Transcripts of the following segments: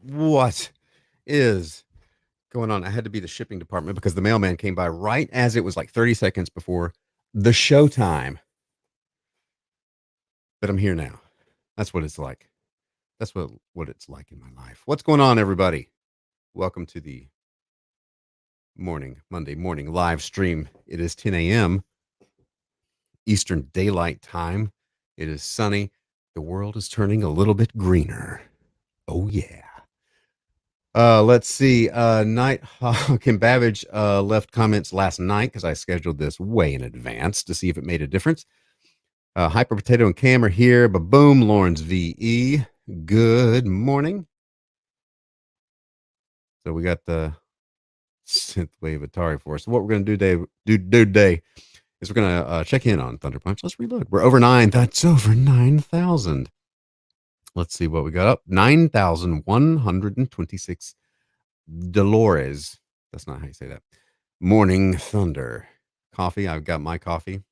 What is going on? I had to be the shipping department because the mailman came by right as it was like 30 seconds before the show time. But I'm here now. That's what it's like. That's what it's like in my life. What's going on, everybody? Welcome to the Monday morning live stream. It is 10 a.m. Eastern Daylight Time. It is sunny. The world is turning a little bit greener. Oh, yeah. Let's see. Night Kim Babbage left comments last night because I scheduled this way in advance to see if it made a difference. Hyper Potato and Cam are here. Boom, Lawrence VE. Good morning. So we got the Synthwave Atari for us. So what we're going to do today is we're going to check in on Thunderpunch. Let's reload. We're over 9. That's over 9,000. Let's see what we got up. 9,126 Dolores. That's not how you say that. Morning Thunder. Coffee. I've got my coffee.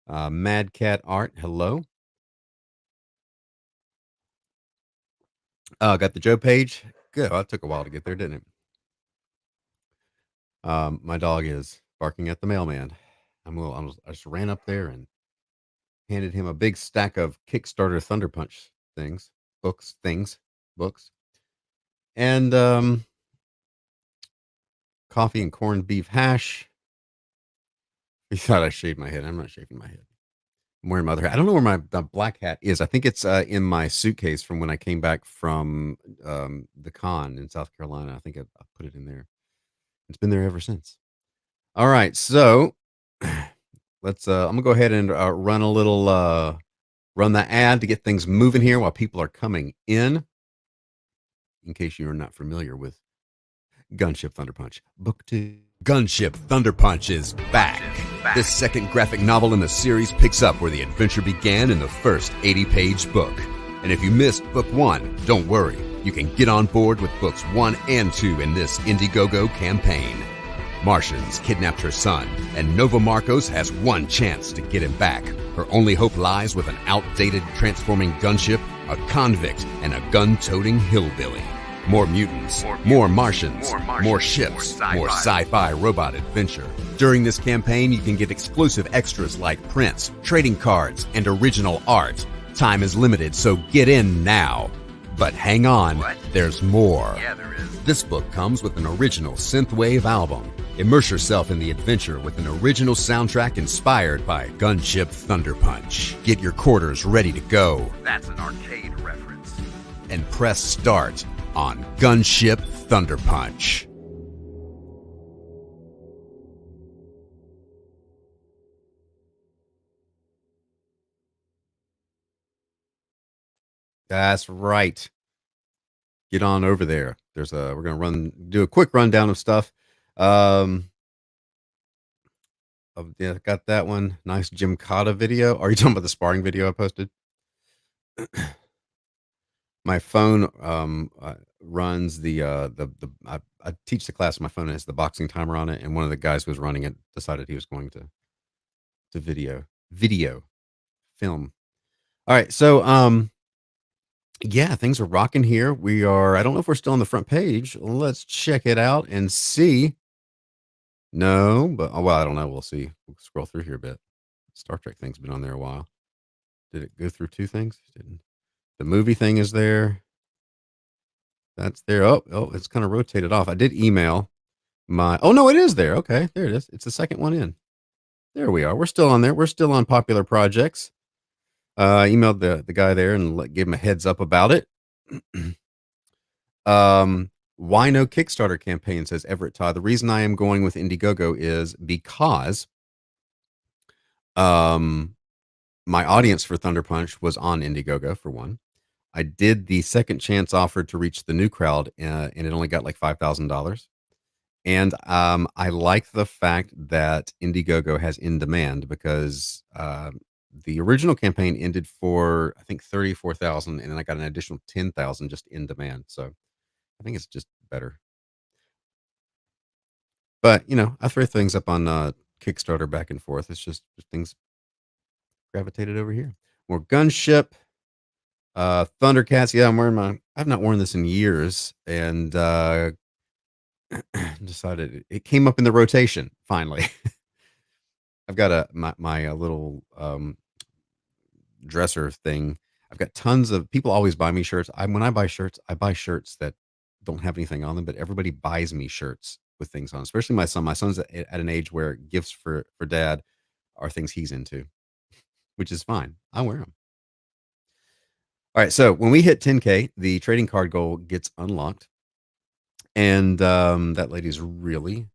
Mad Cat Art. Hello. Got the Joe page. Good. Well, that took a while to get there, didn't it? My dog is barking at the mailman. I just ran up there and handed him a big stack of Kickstarter Thunderpunch books, and coffee and corned beef hash. He thought I shaved my head. I'm not shaving my head. I'm wearing my other hat. I don't know where my black hat is. I think it's in my suitcase from when I came back from the con in South Carolina. I think I put it in there. It's been there ever since. All right, so let's. I'm gonna go ahead and run a little. Run the ad to get things moving here while people are coming in. In case you're not familiar with Gunship Thunderpunch, Book 2. Gunship Thunderpunch is back. This second graphic novel in the series picks up where the adventure began in the first 80-page book. And if you missed Book 1, don't worry. You can get on board with Books 1 and 2 in this Indiegogo campaign. Martians kidnapped her son, and Nova Marcos has one chance to get him back. Her only hope lies with an outdated transforming gunship, a convict, and a gun-toting hillbilly. More mutants, more Martians, more ships, more sci-fi robot adventure. During this campaign, you can get exclusive extras like prints, trading cards, and original art. Time is limited, so get in now. But hang on, there's more. Yeah, there is. This book comes with an original Synthwave album. Immerse yourself in the adventure with an original soundtrack inspired by Gunship Thunderpunch. Get your quarters ready to go. That's an arcade reference. And press start on Gunship Thunderpunch. That's right. Get on over there. We're gonna do a quick rundown of stuff. Yeah, got that one. Nice Gymkata video. Are you talking about the sparring video I posted? My phone runs I teach the class on my phone, and it's the boxing timer on it, and one of the guys who was running it decided he was going to video film. All right, so yeah, things are rocking here. I don't know if we're still on the front page. Let's check it out and see. No, but well, I don't know. We'll see. We'll scroll through here a bit. Star Trek thing's been on there a while. Did it go through two things? Didn't. The movie thing is there. That's there. Oh, it's kind of rotated off. I did email oh no, it is there. Okay, there it is. It's the second one in. There we are. We're still on there. We're still on popular projects. I emailed the guy there and gave him a heads up about it. Why no Kickstarter campaign, says Everett Todd. The reason I am going with Indiegogo is because my audience for Thunderpunch was on Indiegogo, for one. I did the second chance offer to reach the new crowd, and it only got like $5,000. And I like the fact that Indiegogo has in demand because the original campaign ended for, I think, 34,000, and then I got an additional 10,000 just in demand. So I think it's just better. But I throw things up on Kickstarter back and forth. It's just things gravitated over here. More Gunship. Thundercats. Yeah, I'm wearing my. I've not worn this in years, and decided it came up in the rotation finally. I've got my little dresser thing. I've got tons of people always buy me shirts. When I buy shirts, I buy shirts that don't have anything on them, but everybody buys me shirts with things on, especially my son. My son's at an age where gifts for dad are things he's into, which is fine. I wear them. All right, so when we hit 10K, the trading card goal gets unlocked, and that lady's really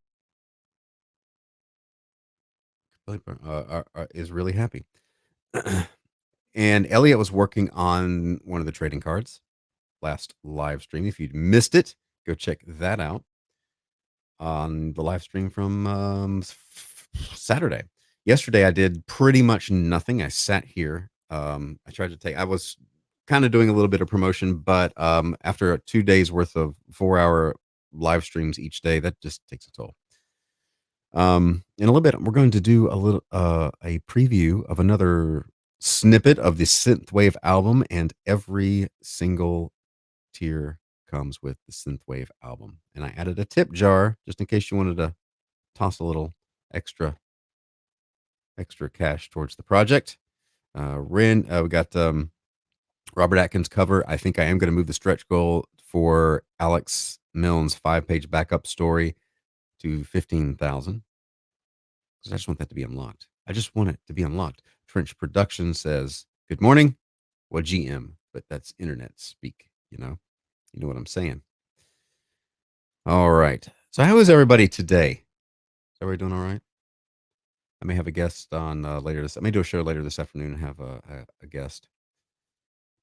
is really happy. And Elliot was working on one of the trading cards last live stream. If you'd missed it, go check that out on the live stream from Saturday. Yesterday, I did pretty much nothing. I sat here. I tried to take. I was kind of doing a little bit of promotion, but after 2 days worth of 4-hour live streams each day, that just takes a toll. In a little bit, we're going to do a preview of another snippet of the Synthwave album, and every single tier comes with the Synthwave album. And I added a tip jar just in case you wanted to toss a little extra cash towards the project. We got Robert Atkins cover. I think I am going to move the stretch goal for Alex Milne's 5-page backup story to 15,000. Because I just want that to be unlocked. I just want it to be unlocked. Trench Production says, "Good morning." Well, GM, but that's internet speak, you know? You know what I'm saying? All right. So how is everybody today? Is everybody doing all right? I may have a guest on later this. I may do a show later this afternoon and have a guest.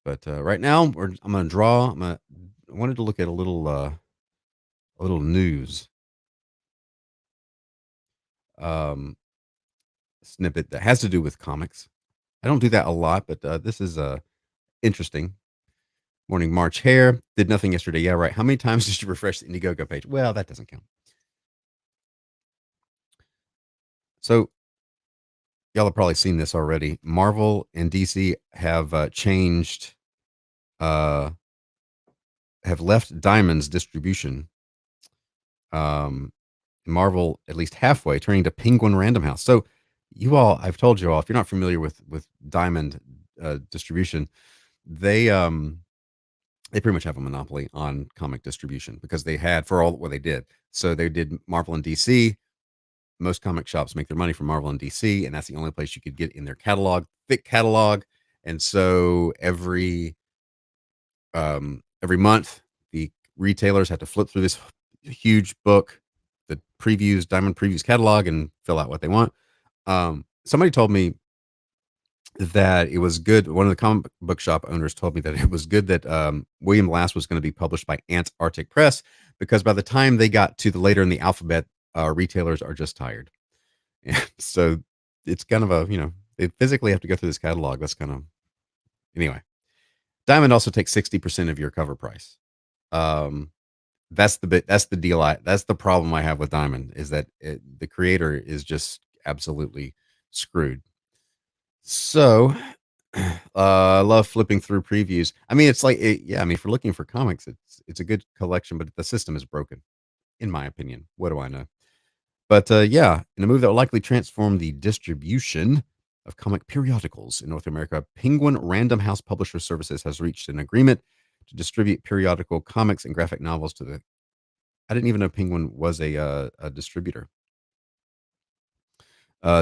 But right now, I'm going to draw. I wanted to look at a little news snippet that has to do with comics. I don't do that a lot, but this is interesting. Morning March Hare did nothing yesterday. Yeah, right. How many times did you refresh the Indiegogo page? Well, that doesn't count. So y'all have probably seen this already. Marvel and DC have changed, have left Diamond's distribution. Marvel at least halfway, turning to Penguin Random House. So you all, I've told you all, if you're not familiar with Diamond distribution, they pretty much have a monopoly on comic distribution because they had for all what they did. So they did Marvel and DC. Most comic shops make their money from Marvel and DC, and that's the only place you could get in their catalog, thick catalog. And so every month, the retailers have to flip through this huge book, the previews, Diamond Previews catalog, and fill out what they want. Somebody told me that it was good. One of the comic book shop owners told me that it was good that William Last was going to be published by Antarctic Press, because by the time they got to the later in the alphabet, retailers are just tired. And so it's kind of they physically have to go through this catalog. That's kind of, anyway. Diamond also takes 60% of your cover price. That's the deal. That's the problem I have with Diamond, is that the creator is just absolutely screwed. So, I love flipping through previews. I mean, it's like, yeah. I mean, if you're looking for comics, it's a good collection, but the system is broken, in my opinion. What do I know? But yeah, in a move that will likely transform the distribution of comic periodicals in North America, Penguin Random House Publisher Services has reached an agreement to distribute periodical comics and graphic novels to the. I didn't even know Penguin was a distributor.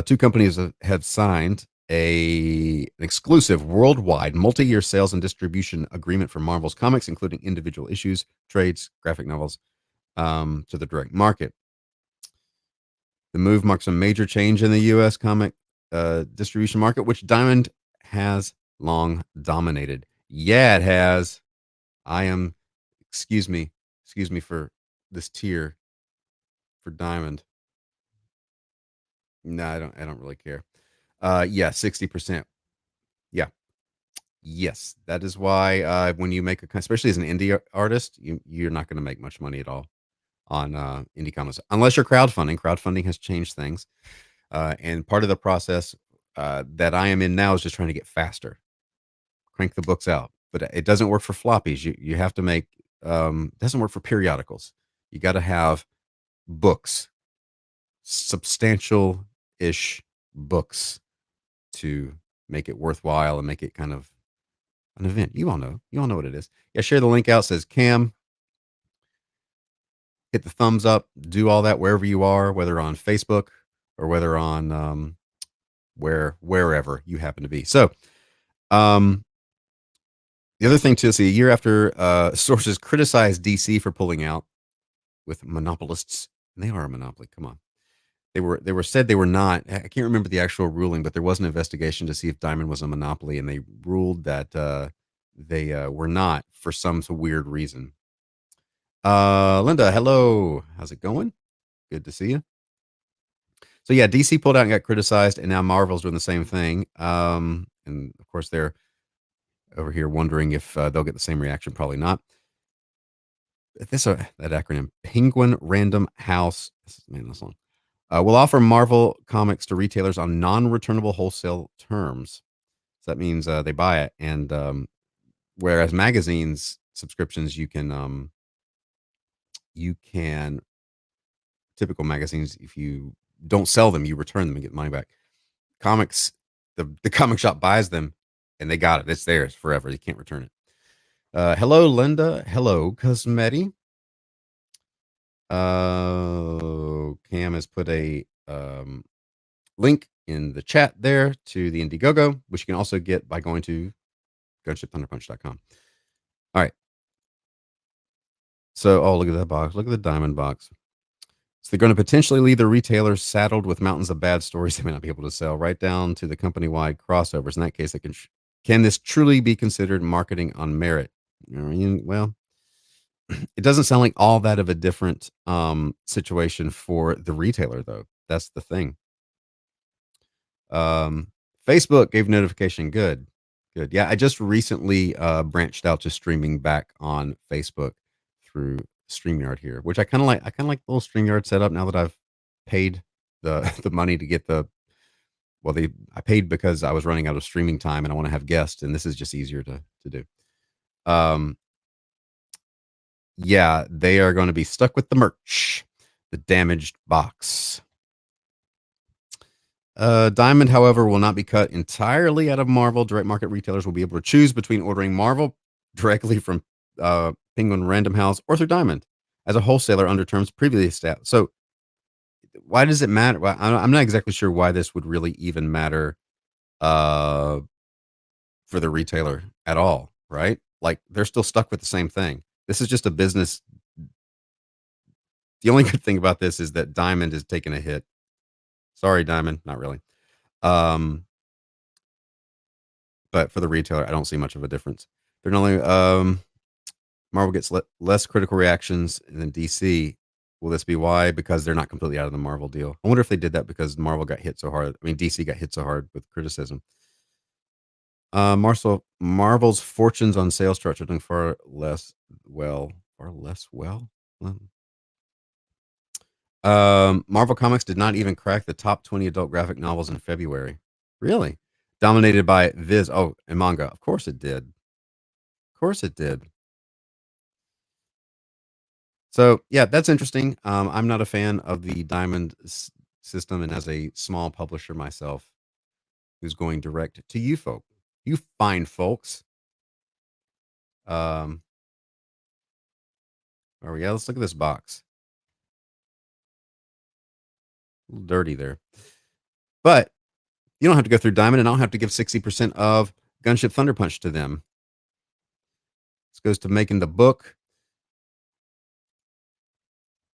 Two companies have signed an exclusive worldwide multi-year sales and distribution agreement for Marvel's comics, including individual issues, trades, graphic novels, to the direct market. The move marks a major change in the U.S. comic distribution market, which Diamond has long dominated. Yeah, it has. Excuse me for this tier for Diamond. No, I don't really care. Yeah, 60%. Yeah. Yes, that is why when you make especially as an indie artist, you're not going to make much money at all on indie comics unless you're crowdfunding. Crowdfunding has changed things, and part of the process that I am in now is just trying to get faster, crank the books out. but it doesn't work for floppies. You have to make it doesn't work for periodicals. You got to have books, substantial ish books to make it worthwhile and make it kind of an event. You all know. You all know what it is. Yeah, share the link out. Says Cam. Hit the thumbs up. Do all that wherever you are, whether on Facebook or whether on wherever you happen to be. So, the other thing too, see, a year after sources criticized DC for pulling out with monopolists, and they are a monopoly. Come on, they were said they were not. I can't remember the actual ruling, but there was an investigation to see if Diamond was a monopoly, and they ruled that they were not for some weird reason. Linda, hello, how's it going? Good to see you. So yeah, DC pulled out and got criticized, and now Marvel's doing the same thing. And of course, they're over here wondering if they'll get the same reaction. Probably not. This that acronym, Penguin Random House. Man, this long. Will offer Marvel comics to retailers on non-returnable wholesale terms. So that means they buy it, and whereas magazines subscriptions, you can typical magazines, if you don't sell them, you return them and get money back. Comics, the comic shop buys them, and they got it. It's theirs forever. You can't return it. Hello, Linda. Hello, Cosmeti. Cam has put a link in the chat there to the Indiegogo, which you can also get by going to gunshipthunderpunch.com. All right. So, oh, look at that box. Look at the diamond box. So they're going to potentially leave the retailers saddled with mountains of bad stories they may not be able to sell, right down to the company-wide crossovers. In that case, can this truly be considered marketing on merit? Well, it doesn't sound like all that of a different situation for the retailer, though. That's the thing. Facebook gave notification. Good. Yeah, I just recently branched out to streaming back on Facebook through StreamYard here, which I kind of like. I kind of like the little StreamYard setup now that I've paid the money to get I paid because I was running out of streaming time and I want to have guests, and this is just easier to do. Yeah, they are going to be stuck with the merch, the damaged box. Diamond, however, will not be cut entirely out of Marvel. Direct market retailers will be able to choose between ordering Marvel directly from Penguin Random House or through Diamond as a wholesaler under terms previously established. So why does it matter? Well, I'm not exactly sure why this would really even matter for the retailer at all, right? Like they're still stuck with the same thing. This is just a business. The only good thing about this is that Diamond is taking a hit. Sorry, Diamond, not really. But for the retailer, I don't see much of a difference. They're not only Marvel gets less critical reactions than DC. Will this be why? Because they're not completely out of the Marvel deal. I wonder if they did that because Marvel got hit so hard. I mean, DC got hit so hard with criticism. Marvel's fortunes on sales structure doing far less well. Marvel Comics did not even crack the top 20 adult graphic novels in February. Really? Dominated by Viz. Oh, and manga. Of course it did. Of course it did. So yeah, that's interesting. I'm not a fan of the Diamond system, and as a small publisher myself, who's going direct to you fine folks. Oh yeah, let's look at this box. A little dirty there, but you don't have to go through Diamond, and I don't have to give 60% of Gunship Thunderpunch to them. This goes to making the book.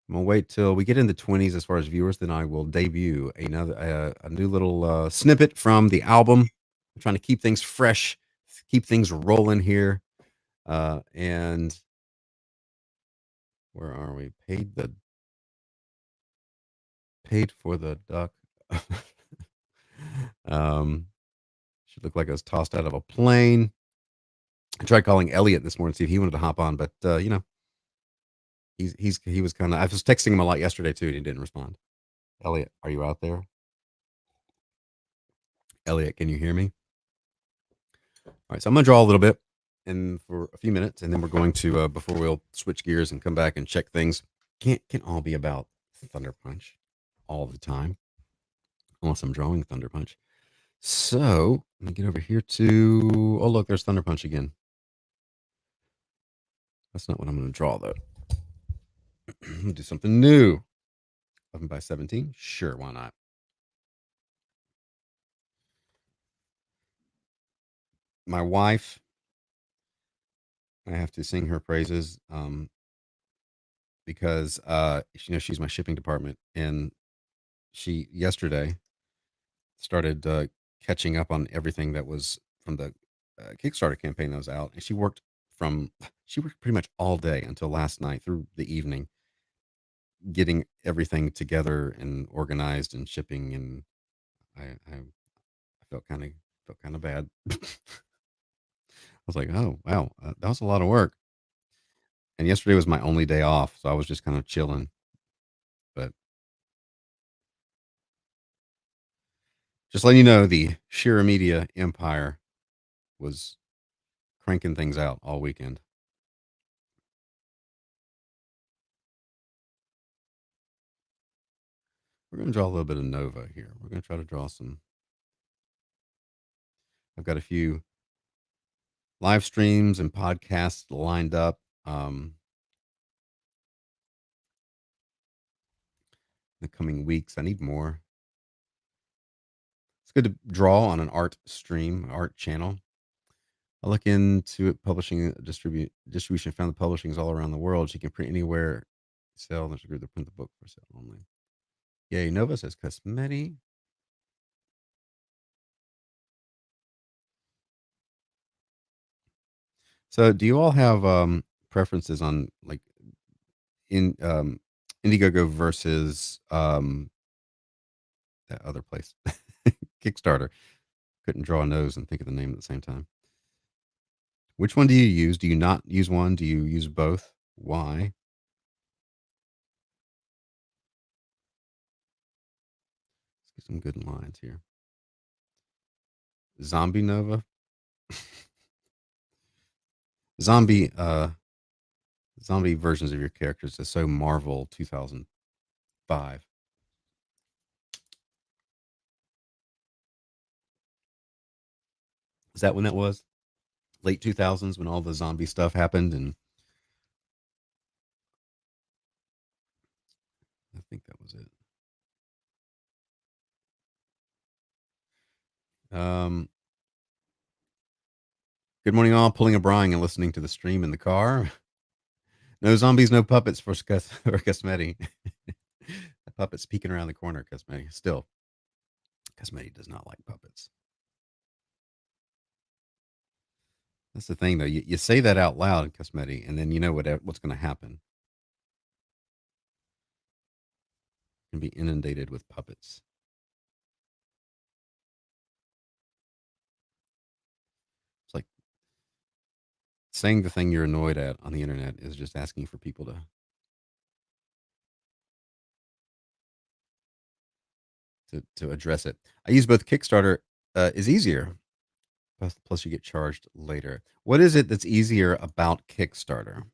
I'm gonna wait till we get in the 20s as far as viewers, then I will debut a new little snippet from the album. I'm trying to keep things fresh, keep things rolling here. And where are we? Paid for the duck. Should look like I was tossed out of a plane. I tried calling Elliot this morning to see if he wanted to hop on, but he was kind of. I was texting him a lot yesterday too, and he didn't respond. Elliot, are you out there? Elliot, can you hear me? All right, so I'm gonna draw a little bit. and for a few minutes, and then we're going to before we'll switch gears and come back and check things. Can't all be about Thunder Punch all the time, unless I'm drawing Thunder Punch. So let me get over here to. Oh, look, there's Thunder Punch again. That's not what I'm going to draw though. Do something new. 11 by 17. Sure, why not? My wife, I have to sing her praises because she's my shipping department, and she yesterday started catching up on everything that was from the Kickstarter campaign that was out, and from she worked pretty much all day until last night through the evening, getting everything together and organized and shipping, and I felt kind of bad. I was like, oh wow, that was a lot of work. And yesterday was my only day off, so I was just kind of chilling. But just letting you know, the Shira Media empire was cranking things out all weekend. We're going to draw a little bit of Nova here. We're going to try to draw some. I've got a few live streams and podcasts lined up. In the coming weeks, I need more. It's good to draw on an art stream, art channel. I look into it, publishing, distribution. Found the publishings all around the world. She can print anywhere, sell. There's a group that print the book for sale only. Yay, Nova says Cosmeti. So, do you all have preferences on like in Indiegogo versus that other place, Kickstarter? Couldn't draw a nose and think of the name at the same time. Which one do you use? Do you not use one? Do you use both? Why? Let's get some good lines here. Zombie Nova. zombie zombie versions of your characters is so Marvel 2005. Is that when that was? Late 2000s when all the zombie stuff happened, and I think that was it. Good morning, all. Pulling a Brian and listening to the stream in the car. No zombies, no puppets for Cosmeti. The puppet's peeking around the corner, Cosmeti. Still, Cosmeti does not like puppets. That's the thing, though. You say that out loud, Cosmeti, and then you know what's going to happen. You're going to be inundated with puppets. It's like saying the thing you're annoyed at on the internet is just asking for people to address it. I use both. Kickstarter is easier. Plus, you get charged later. What is it that's easier about Kickstarter?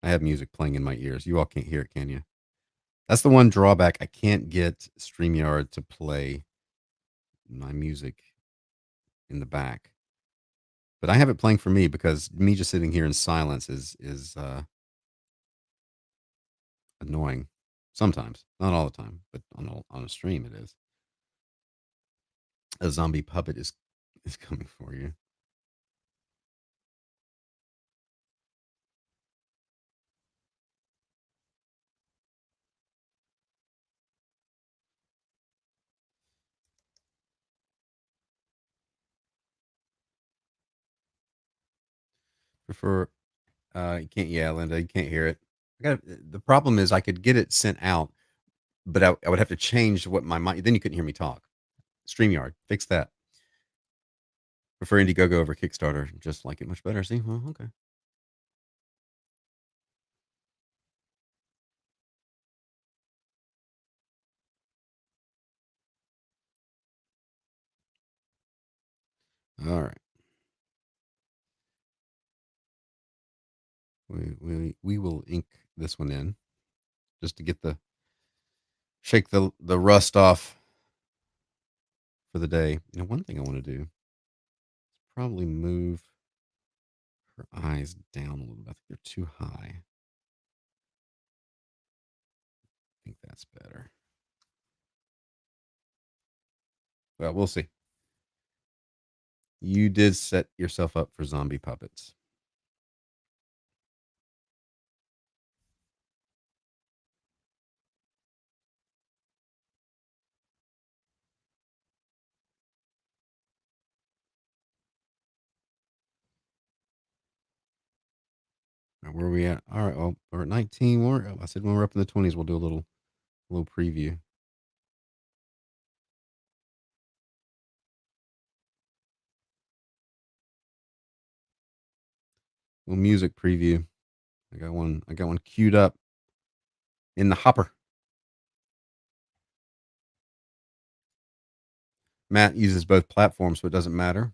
I have music playing in my ears. You all can't hear it, can you? That's the one drawback. I can't get StreamYard to play my music in the back. But I have it playing for me because me just sitting here in silence is annoying sometimes. Not all the time, but on a stream it is. A zombie puppet is coming for you. Prefer you can't, yeah, Linda, you can't hear it. The problem is I could get it sent out, but I would have to change what my mic. Then you couldn't hear me talk. StreamYard, fix that. Prefer Indiegogo over Kickstarter. Just like it much better. See, well, okay. All right. We will ink this one in just to get the shake the rust off for the day. You know, one thing I want to do is probably move her eyes down a little bit. I think they're too high. I think that's better. Well, we'll see. You did set yourself up for zombie puppets. Now, where are we at? All right. Well, we're at 19. I said when we're up in the 20s, we'll do a little preview. Little music preview. I got one queued up in the hopper. Matt uses both platforms, so it doesn't matter.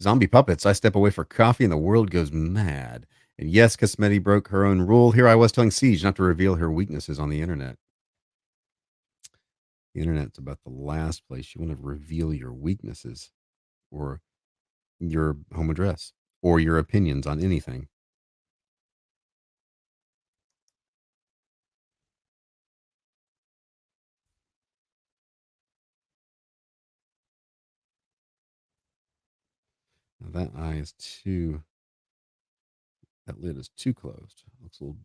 Zombie puppets. I step away for coffee and the world goes mad. And yes, Cosmetti broke her own rule. Here I was telling Siege not to reveal her weaknesses on the internet. The internet's about the last place you want to reveal your weaknesses or your home address or your opinions on anything. Now that eye is too, that lid is too closed.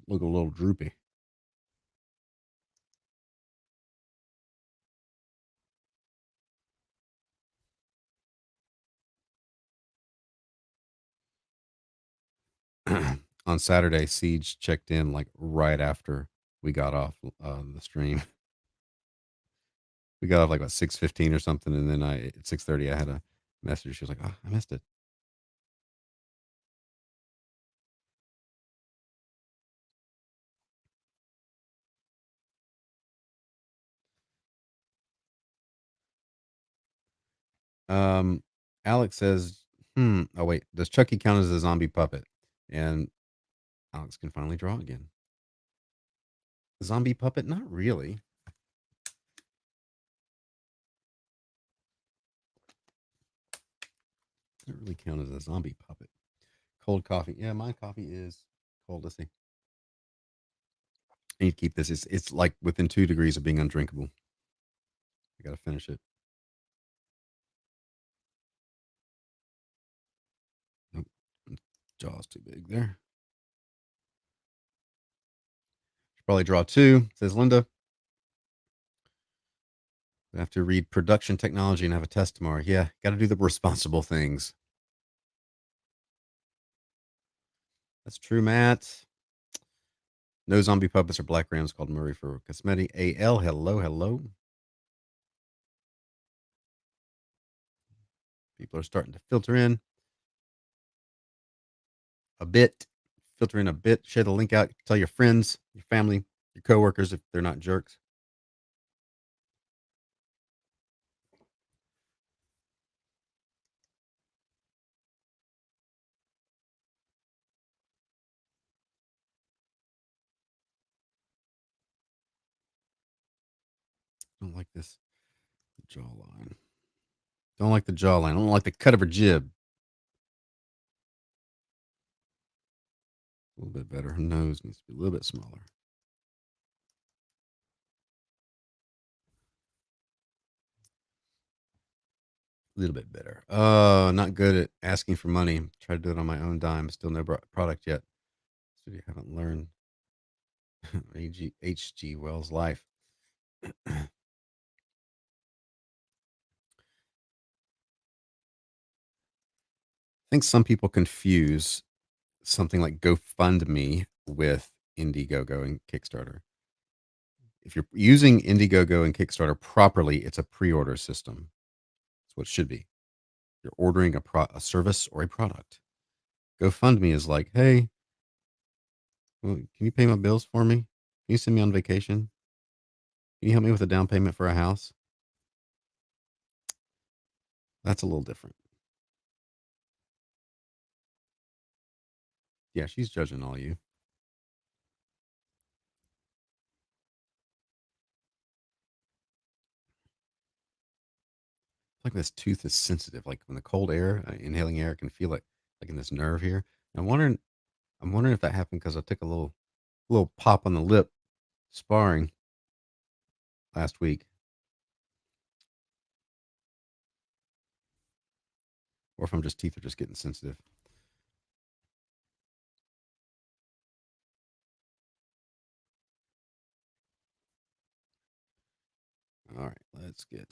Look a little droopy. On Saturday, Siege checked in like right after we got off the stream. We got off like about 6:15 or something, and then at 6:30 I had a message. She was like, "Oh, I missed it." Um, Alex says, Oh wait, does Chucky count as a zombie puppet?" And Alex can finally draw again. Zombie puppet? Not really. Doesn't really count as a zombie puppet. Cold coffee. Yeah, my coffee is cold. Let's see. I need to keep this. It's like within 2 degrees of being undrinkable. I gotta finish it. Nope. Jaw's too big there. Should probably draw two, says Linda. I have to read production technology and have a test tomorrow. Yeah, got to do the responsible things. That's true, Matt. No zombie puppets or black rams called Murray for Cosmetti. AL, hello, hello. People are starting to filter in a bit. Filter in a bit. Share the link out. Tell your friends, your family, your coworkers if they're not jerks. Don't like this jawline. Don't like the jawline. I don't like the cut of her jib. A little bit better. Her nose needs to be a little bit smaller. A little bit better. Not good at asking for money. Try to do it on my own dime. Still no product yet. So you haven't learned H.G. Wells' life. I think some people confuse something like GoFundMe with Indiegogo and Kickstarter. If you're using Indiegogo and Kickstarter properly, it's a pre-order system. That's what it should be. You're ordering a service or a product. GoFundMe is like, hey, well, can you pay my bills for me? Can you send me on vacation? Can you help me with a down payment for a house? That's a little different. Yeah, she's judging all you. Like this tooth is sensitive. Like when the cold air, inhaling air, I can feel it like in this nerve here. I'm wondering if that happened because I took a little pop on the lip sparring last week, or if I'm just teeth are just getting sensitive. All right, let's trying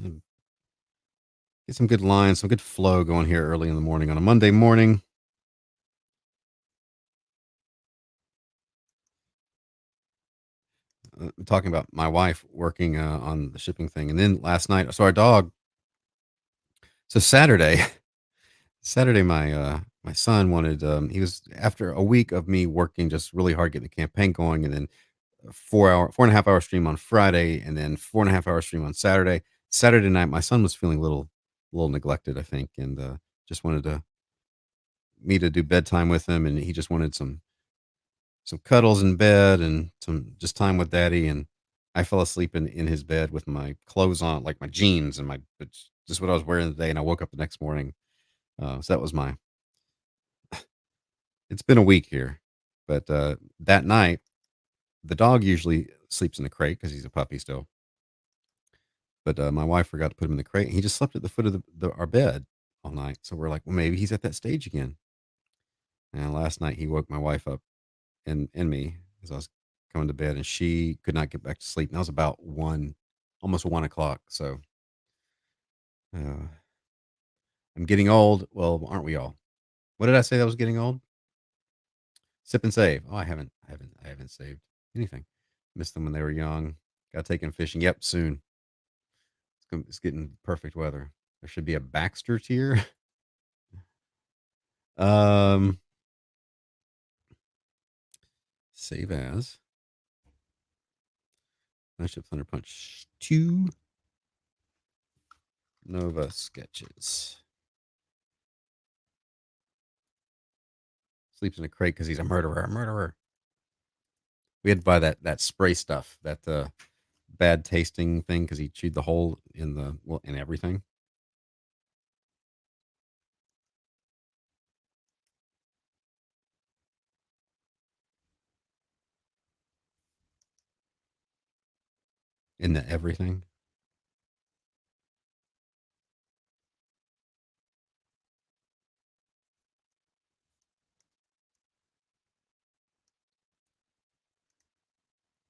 to get some good lines, some good flow going here early in the morning on a Monday morning. Talking about my wife working on the shipping thing, and then last night, so our dog. So Saturday, Saturday, my son wanted. He was after a week of me working just really hard getting the campaign going, and then 4 and a half hour stream on Friday, and then 4.5 hour stream on Saturday. Saturday night, my son was feeling a little neglected, I think, and just wanted to me to do bedtime with him, and he just wanted some cuddles in bed and some just time with daddy. And I fell asleep in his bed with my clothes on, like my jeans and my it's just what I was wearing today. And I woke up the next morning. So that was my. It's been a week here, but that night the dog usually sleeps in the crate because he's a puppy still. But my wife forgot to put him in the crate. And he just slept at the foot of our bed all night. So we're like, well, maybe he's at that stage again. And last night he woke my wife up and me as I was coming to bed, and she could not get back to sleep. And that was about almost 1 o'clock. So uh, I'm getting old. Well, aren't we all? What did I say that was getting old? Sip and save. Oh, I haven't saved anything. Missed them when they were young. Got taken fishing. Yep, soon. It's getting perfect weather. There should be a Baxter tier. um, Save as. Flagship Thunderpunch 2 Nova sketches. Sleeps in a crate because he's a murderer. A murderer. We had to buy that spray stuff, that bad tasting thing, because he chewed the hole in everything. In the everything.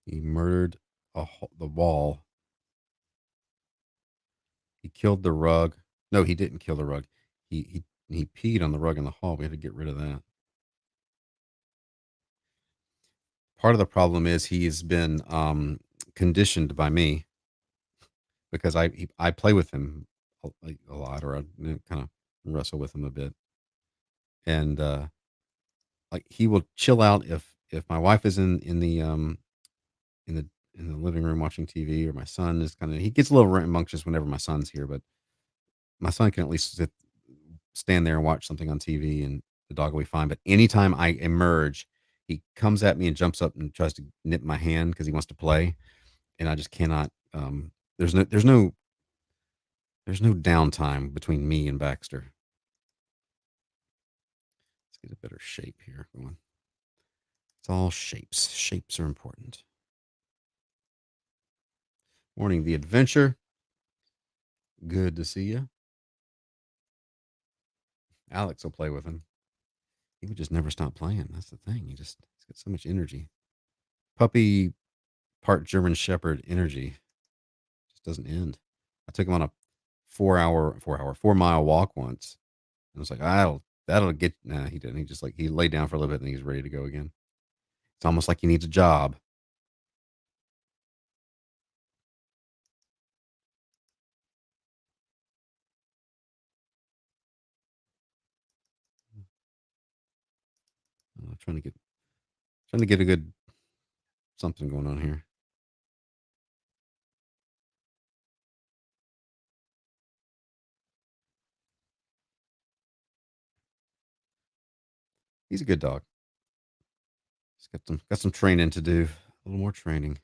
He murdered the wall. He killed the rug. No, he didn't kill the rug. He peed on the rug in the hall. We had to get rid of that. Part of the problem is he's been conditioned by me because I play with him a lot, or I kind of wrestle with him a bit, and like he will chill out if my wife is in the in the living room watching TV, or my son is kind of he gets a little rambunctious whenever my son's here, but my son can at least stand there and watch something on TV, and the dog will be fine. But anytime I emerge, he comes at me and jumps up and tries to nip my hand because he wants to play, and I just cannot. There's no downtime between me and Baxter. Let's get a better shape here going. It's all shapes. Shapes are important. Morning, the adventure. Good to see you. Alex will play with him. He would just never stop playing. That's the thing. He's got so much energy. Puppy, part German Shepherd energy just doesn't end. I took him on a 4 mile walk once, and I was like, that'll get. Nah, he didn't. He just like he laid down for a little bit and he's ready to go again. It's almost like he needs a job. Trying to get a good something going on here. He's a good dog. He's got some training to do. A little more training.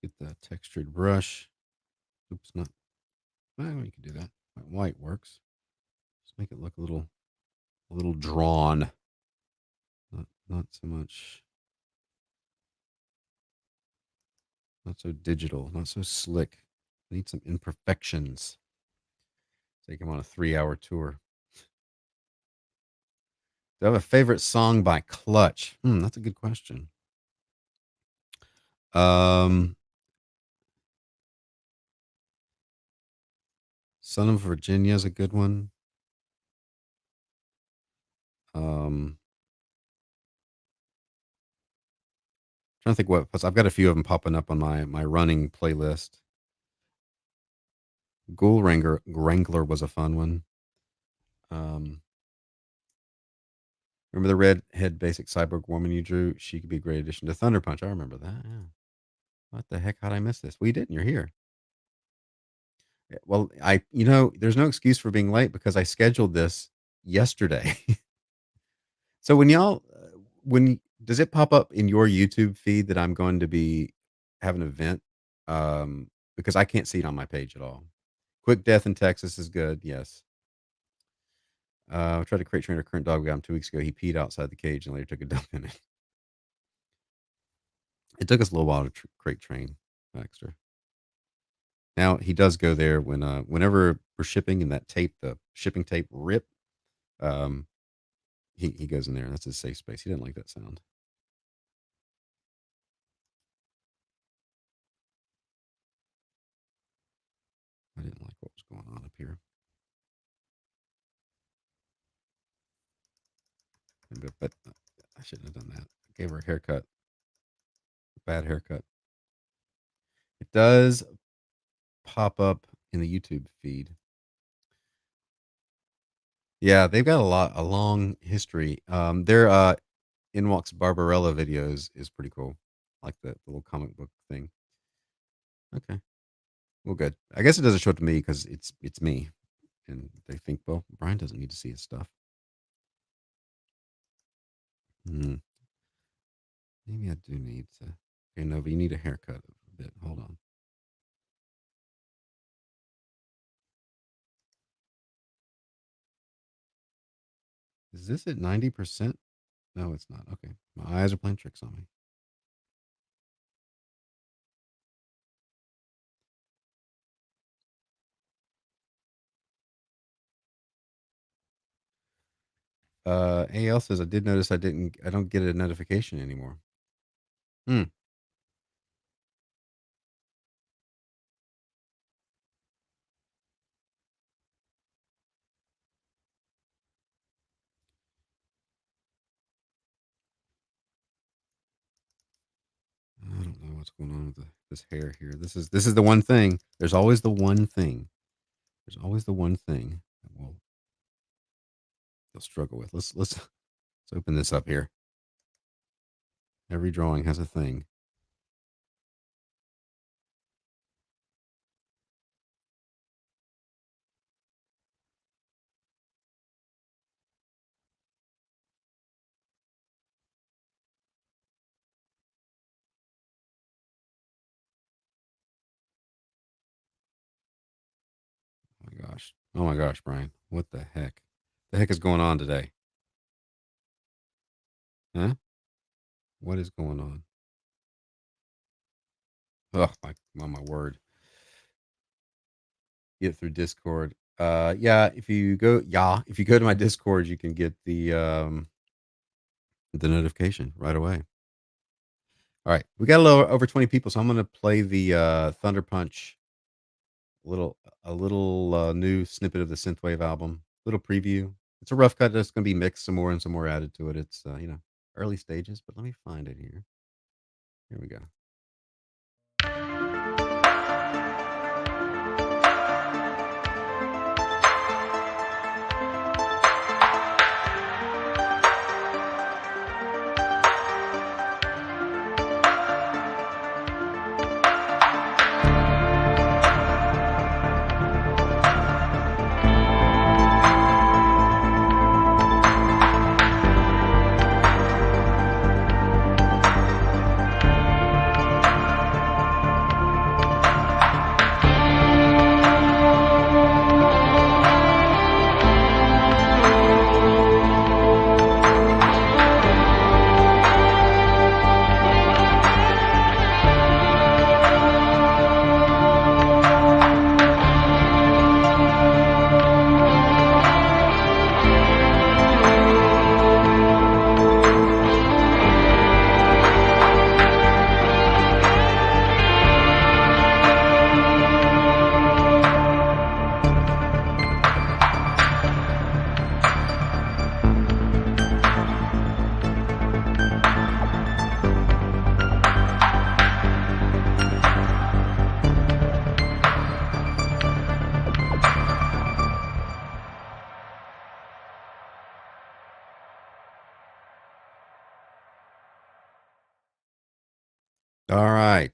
Let's get that textured brush. Oops, not. Well, you can do that. White works. Just make it look a little drawn. Not so much. Not so digital. Not so slick. Need some imperfections. Take him on a 3-hour tour. Do I have a favorite song by Clutch? That's a good question. Son of Virginia is a good one. Trying to think what, because I've got a few of them popping up on my running playlist. Ghoul Wrangler was a fun one. Remember the redhead basic cyborg woman you drew? She could be a great addition to Thunderpunch. I remember that. Yeah. What the heck? How'd I miss this? We didn't. You're here. Well, there's no excuse for being late because I scheduled this yesterday. So when does it pop up in your YouTube feed that I'm going to be have an event? Because I can't see it on my page at all. Quick death in Texas is good. Yes. I tried to crate train our current dog we got him 2 weeks ago. He peed outside the cage and later took a dump in it. It took us a little while to crate train Baxter. Now he does go there whenever we're shipping and that tape, the shipping tape rip. He goes in there. That's his safe space. He didn't like that sound. I didn't like what was going on up here. But I shouldn't have done that. I gave her a haircut. Bad haircut. It does pop up in the YouTube feed. Yeah, they've got a long history. Their Inwalks Barbarella videos is pretty cool. Like the little comic book thing. Okay. Well, good. I guess it doesn't show up to me because it's me, and they think, well, Brian doesn't need to see his stuff. Maybe I do need to. Okay, Nova, you need a haircut a bit. Hold on. Is this at 90%? No, it's not. Okay, my eyes are playing tricks on me. AL says I did notice I don't get a notification anymore. Hmm. I don't know what's going on with this hair here. This is the one thing. There's always the one thing. There's always the one thing that they'll struggle with. Let's open this up here. Every drawing has a thing. Oh my gosh. Oh my gosh, Brian. What the heck? The heck is going on today? Huh? What is going on? Oh my word. Get through Discord. Yeah, if you go to my Discord, you can get the notification right away. All right. We got a little over 20 people, so I'm gonna play the Thunder Punch a little new snippet of the Synthwave album. Little preview. It's a rough cut that's gonna be mixed some more and some more added to it. It's early stages, but let me find it here. Here we go. All right.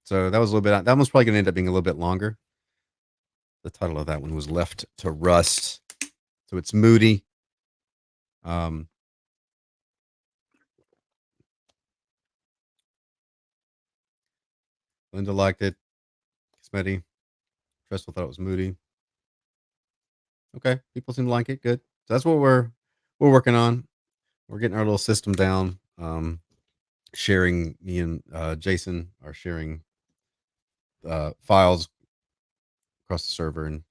So that was a little bit. That one's probably going to end up being a little bit longer. The title of that one was "Left to Rust," so it's moody. Um, Linda liked it. Smetty, Tressel thought it was moody. Okay, people seem to like it. Good. So that's what we're working on. We're getting our little system down. Sharing me and Jason are sharing files across the server, and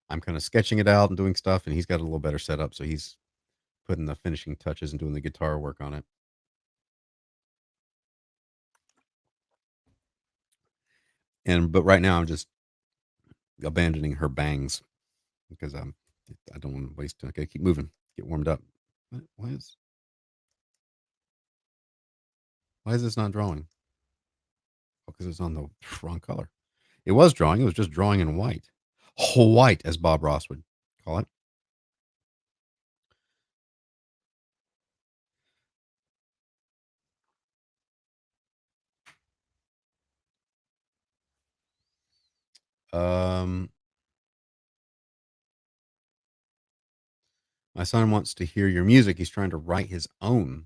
I'm kind of sketching it out and doing stuff. And he's got a little better setup, so he's putting the finishing touches and doing the guitar work on it. But right now I'm just abandoning her bangs because I don't want to waste. I gotta keep moving, get warmed up. Why is this not drawing? Oh, because it's on the wrong color. It was drawing. It was just drawing in white, white, as Bob Ross would call it. Um, my son wants to hear your music. He's trying to write his own.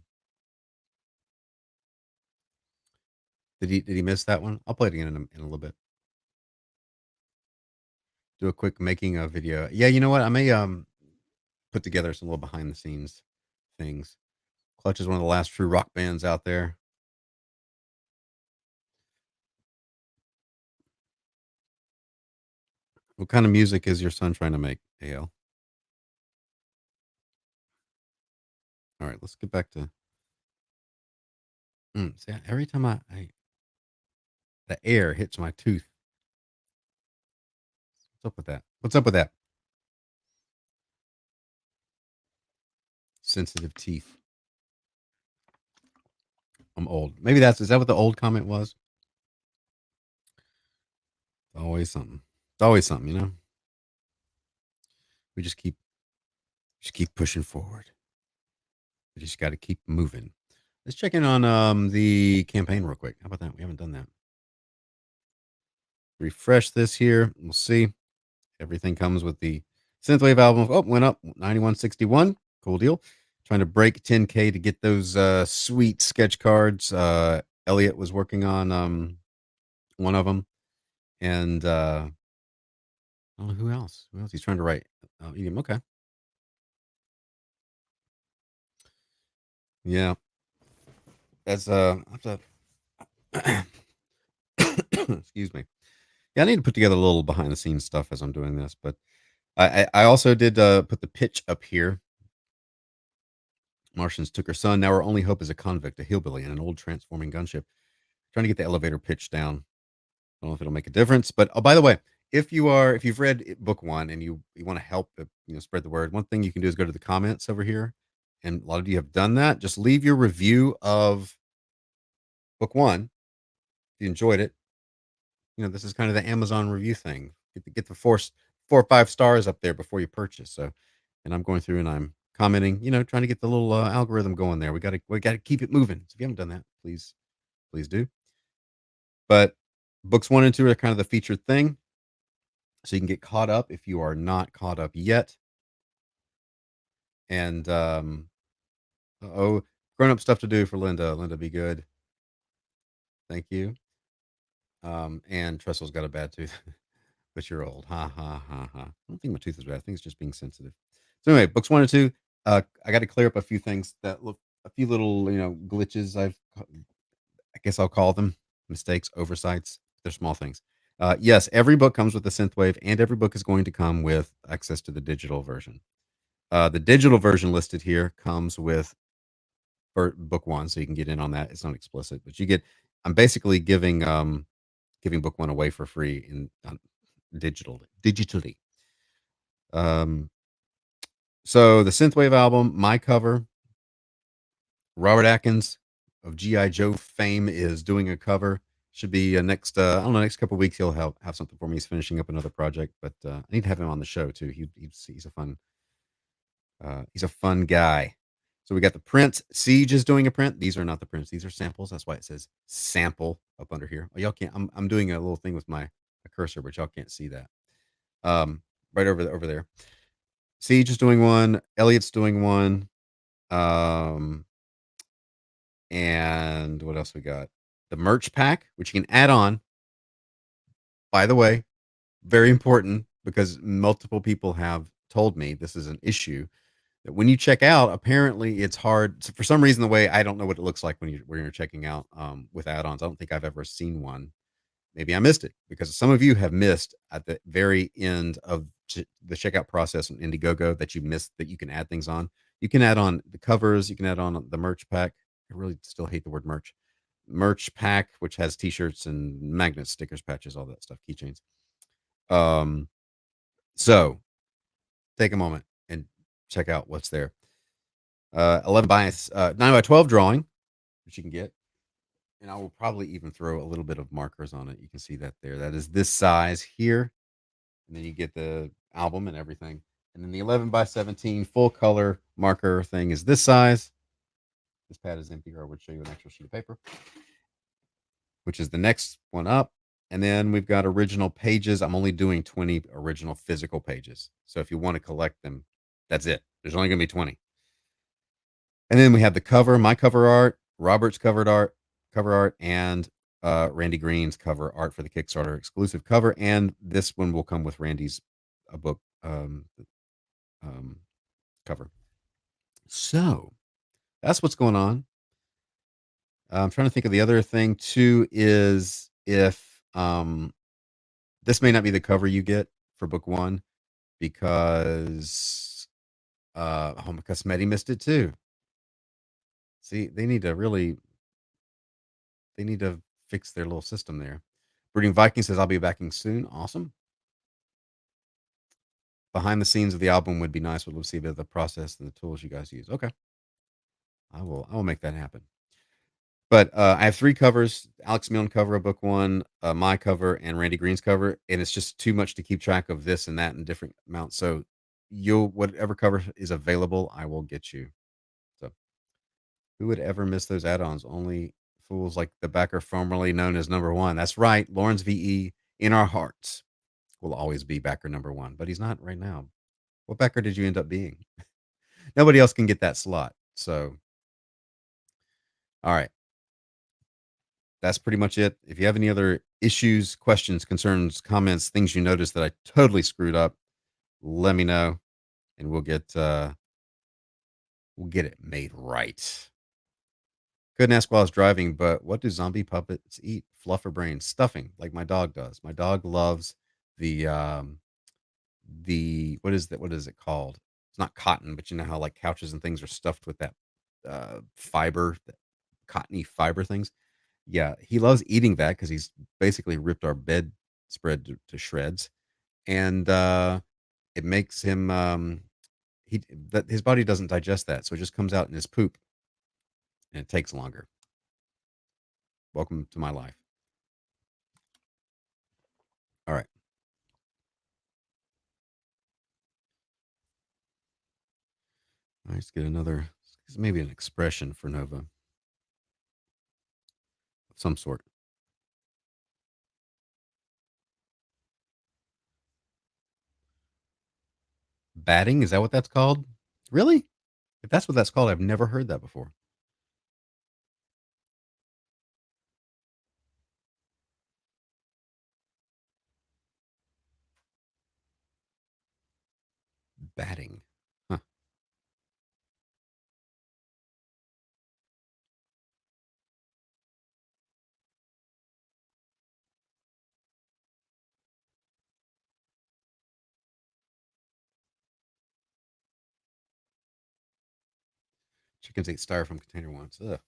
Did he miss that one? I'll play it again in a little bit. Do a quick making a video. Yeah, you know what? I may put together some little behind the scenes things. Clutch is one of the last true rock bands out there. What kind of music is your son trying to make, AL? All right, let's get back to. See, every time the air hits my tooth. What's up with that? What's up with that? Sensitive teeth. I'm old. Maybe is that what the old comment was? Always something. It's always something, you know. We just keep pushing forward. We just got to keep moving. Let's check in on the campaign real quick. How about that? We haven't done that. Refresh this here. We'll see. Everything comes with the Synthwave album. Oh, went up 9161. Cool deal. Trying to break 10K to get those sweet sketch cards. Elliot was working on one of them, and I don't know who else. Who else? He's trying to write. Okay. Yeah, that's excuse me. Yeah, I need to put together a little behind the scenes stuff as I'm doing this, but I also did put the pitch up here. Martians took her son. Now her only hope is a convict, a hillbilly, and an old transforming gunship. Trying to get the elevator pitch down. I don't know if it'll make a difference, but oh, by the way, if you've read book one and you want to help spread the word, one thing you can do is go to the comments over here, and a lot of you have done that. Just leave your review of book one if you enjoyed it. This is kind of the Amazon review thing. Get the 4 or 5 stars up there before you purchase. So, and I'm going through and I'm commenting, trying to get the little algorithm going there. We got to keep it moving. So if you haven't done that, please do. But books 1 and 2 are kind of the featured thing, so you can get caught up if you are not caught up yet. And grown up stuff to do for Linda. Linda, be good. Thank you. And Tressel's got a bad tooth. But you're old. Ha ha ha ha. I don't think my tooth is bad. I think it's just being sensitive. So anyway, books 1 and 2. I got to clear up a few things that look a few little glitches. I guess I'll call them mistakes, oversights. They're small things. Yes, every book comes with a synthwave, and every book is going to come with access to the digital version. The digital version listed here comes with book 1, so you can get in on that. It's not explicit, but you get. I'm basically giving book 1 away for free in digitally. So the Synthwave album, my cover. Robert Atkins of GI Joe fame is doing a cover. Should be next. I don't know. Next couple of weeks he'll have something for me. He's finishing up another project, but I need to have him on the show too. He's a fun. He's a fun guy. So we got the print. Siege is doing a print. These are not the prints. These are samples. That's why it says sample up under here. Oh, y'all can't. I'm doing a little thing with my cursor, but y'all can't see that. Right over there. Siege is doing one. Elliot's doing one. Um, and what else we got? The merch pack, which you can add on. By the way, very important because multiple people have told me this is an issue that when you check out, apparently it's hard so for some reason. The way I don't know what it looks like when you're checking out with add-ons. I don't think I've ever seen one. Maybe I missed it because some of you have missed at the very end of the checkout process on Indiegogo that you missed that you can add things on. You can add on the covers. You can add on the merch pack. I really still hate the word merch. Merch pack, which has t-shirts and magnets, stickers, patches, all that stuff, keychains. Um, so take a moment and check out what's there. 11 by 9 by 12 drawing, which you can get. And I will probably even throw a little bit of markers on it. You can see that there. That is this size here. And then you get the album and everything. And then the 11 by 17 full color marker thing is this size. This pad is empty, or I would show you an actual sheet of paper, which is the next one up. And then we've got original pages. I'm only doing 20 original physical pages. So if you want to collect them, that's it. There's only going to be 20. And then we have the cover, my cover art, Robert's cover art, and Randy Green's cover art for the Kickstarter exclusive cover. And this one will come with Randy's book um, cover. So that's what's going on. I'm trying to think of the other thing too. Is if this may not be the cover you get for book one because Home Cosmeti missed it too. See, they need to fix their little system there. Brooding Viking says, I'll be backing soon. Awesome. Behind the scenes of the album would be nice. We'd love to see a bit of the process and the tools you guys use. Okay. I will make that happen. But I have 3 covers: Alex Milne cover of book one, my cover, and Randy Green's cover. And it's just too much to keep track of this and that in different amounts. So whatever cover is available, I will get you. So who would ever miss those add-ons? Only fools like the backer formerly known as number one. That's right. Lawrence VE in our hearts will always be backer number one, but he's not right now. What backer did you end up being? Nobody else can get that slot. So, all right. That's pretty much it. If you have any other issues, questions, concerns, comments, things you notice that I totally screwed up, let me know and we'll get it made right. Couldn't ask while I was driving, but what do zombie puppets eat? Fluffer brains, stuffing, like my dog does. My dog loves the what is that? What is it called? It's not cotton, but you know how like couches and things are stuffed with that fiber, that cottony fiber things. Yeah, he loves eating that because he's basically ripped our bed spread to shreds, and it makes him he that his body doesn't digest that, so it just comes out in his poop, and it takes longer. Welcome to my life. All right. Let's get another, maybe an expression for Nova of some sort. Batting, is that what that's called? Really? If that's what that's called, I've never heard that before. Batting. Huh. Chickens ate styrofoam container once. Ugh.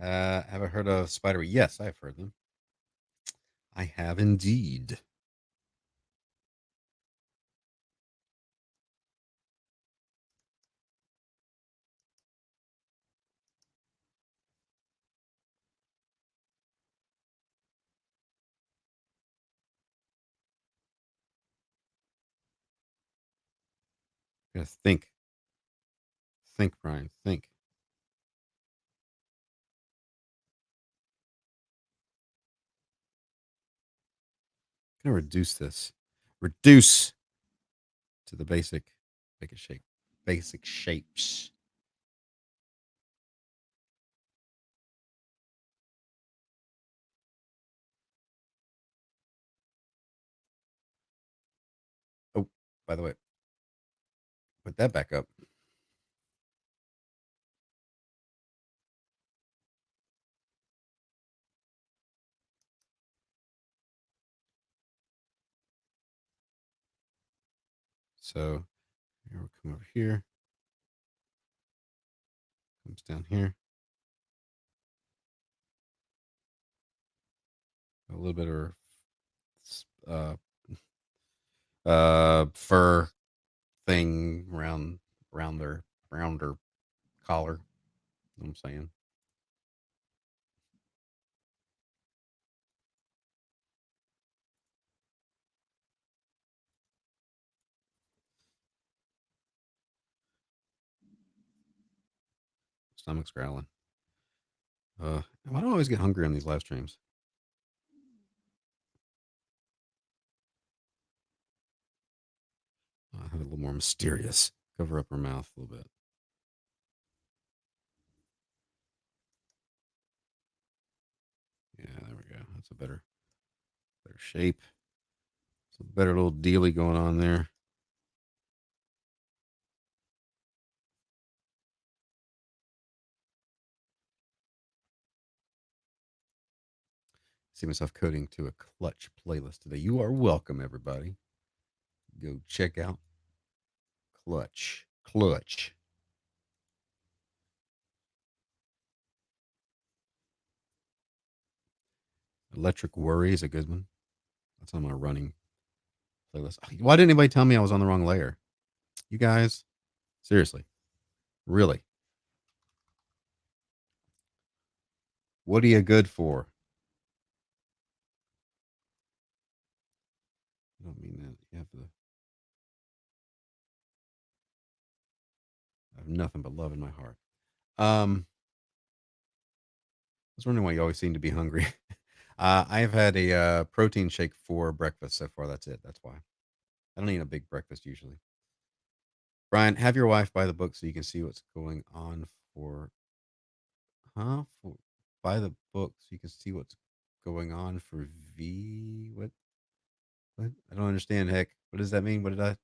Have I heard of spidery? Yes, I've heard them. I have indeed. Gotta think. Think, Brian. Think. Gonna reduce this. Reduce to the basic. Make it shape. Basic shapes. Oh, by the way, put that back up. So here we'll come over here. Comes down here. A little bit of uh fur thing around their collar. You know what I'm saying? Stomach's growling. Why do I always get hungry on these live streams? I have it a little more mysterious. Cover up her mouth a little bit. Yeah, there we go. That's a better shape. It's a better little dealy going on there. See myself coding to a clutch playlist today. You are welcome, everybody. Go check out Clutch. Clutch. Electric Worry is a good one. That's on my running playlist. Why didn't anybody tell me I was on the wrong layer? You guys, seriously, really, what are you good for? I don't mean that. You have to. I have nothing but love in my heart. I was wondering why you always seem to be hungry. I have had a protein shake for breakfast so far. That's it. That's why I don't eat a big breakfast usually. Brian, have your wife buy the book so you can see what's going on for, huh? Buy the book so you can see what's going on for V. What? What? I don't understand. Heck, what does that mean? What did I?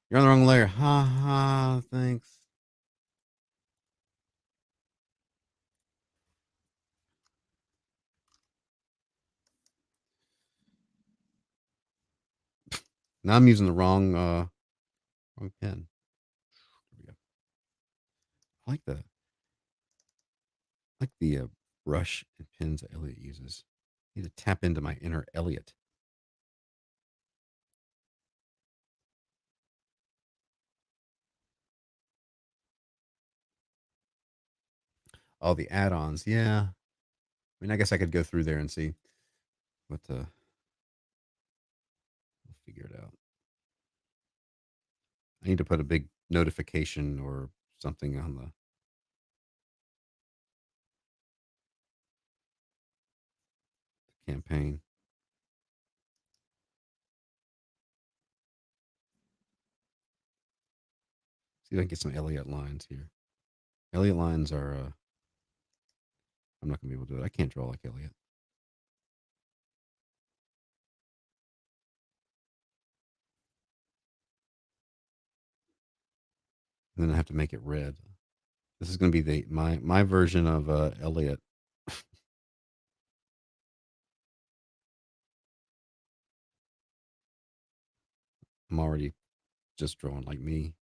You're on the wrong layer. Ha ha. Thanks. Now I'm using the wrong pen. There we go. I like the brush and pins that Elliot uses. I need to tap into my inner Elliot. All the add-ons. Yeah. I mean, I guess I could go through there and see what we'll figure it out. I need to put a big notification or something on the campaign. See if I can get some Elliot lines here. Elliot lines are I'm not gonna be able to do it. I can't draw like Elliot. And then I have to make it red. This is gonna be the my version of Elliot. I'm already just drawing like me.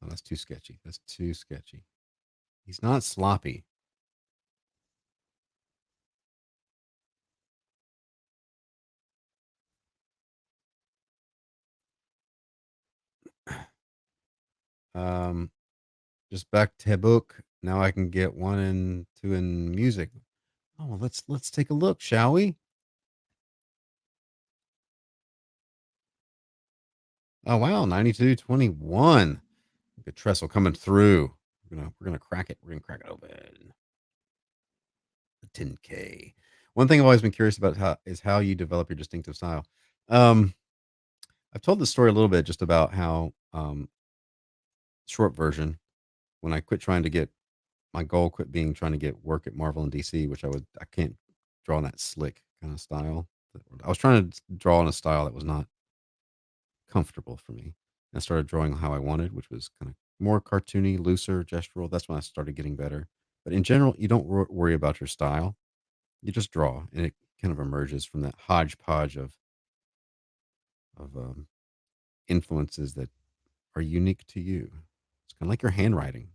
Oh, that's too sketchy. That's too sketchy. He's not sloppy. Um, just back to book. Now I can get 1 and 2 in music. Oh, well, let's take a look, shall we? Oh wow, 92.21. Good trestle coming through. We're gonna crack it. We're gonna crack it open. The 10K. One thing I've always been curious about how you develop your distinctive style. Um, I've told this story a little bit just about how short version when I quit trying to get my goal quit being trying to get work at Marvel and DC, which I can't draw in that slick kind of style. I was trying to draw in a style that was not comfortable for me. And I started drawing how I wanted, which was kind of more cartoony, looser, gestural. That's when I started getting better. But in general, you don't worry about your style. You just draw, and it kind of emerges from that hodgepodge of influences that are unique to you. It's kind of like your handwriting.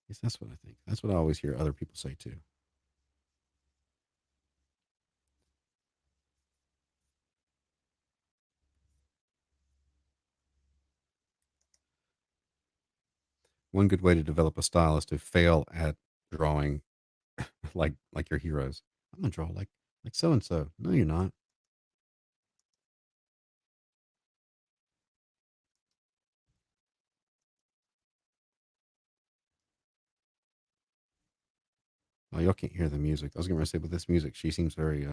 Yes, that's what I think. That's what I always hear other people say too. One good way to develop a style is to fail at drawing like your heroes. I'm gonna draw like so and so. No, you're not. Oh, y'all can't hear the music. I was going to say, with this music, she seems very,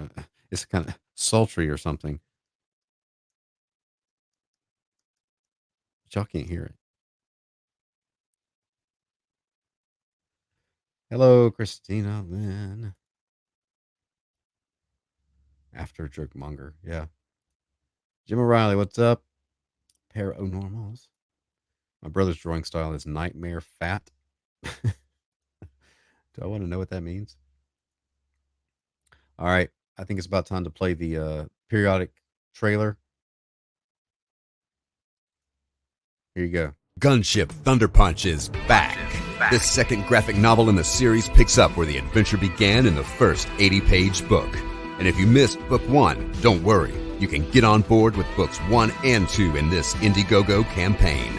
it's kind of sultry or something, but y'all can't hear it. Hello, Christina Lynn. After Jerk Monger. Yeah. Jim O'Reilly, what's up? Paranormals. My brother's drawing style is Nightmare Fat. Do I want to know what that means? All right. I think it's about time to play the periodic trailer. Here you go. Gunship Thunderpunch is back. This second graphic novel in the series picks up where the adventure began in the first 80-page book. And if you missed book 1, don't worry. You can get on board with books 1 and 2 in this Indiegogo campaign.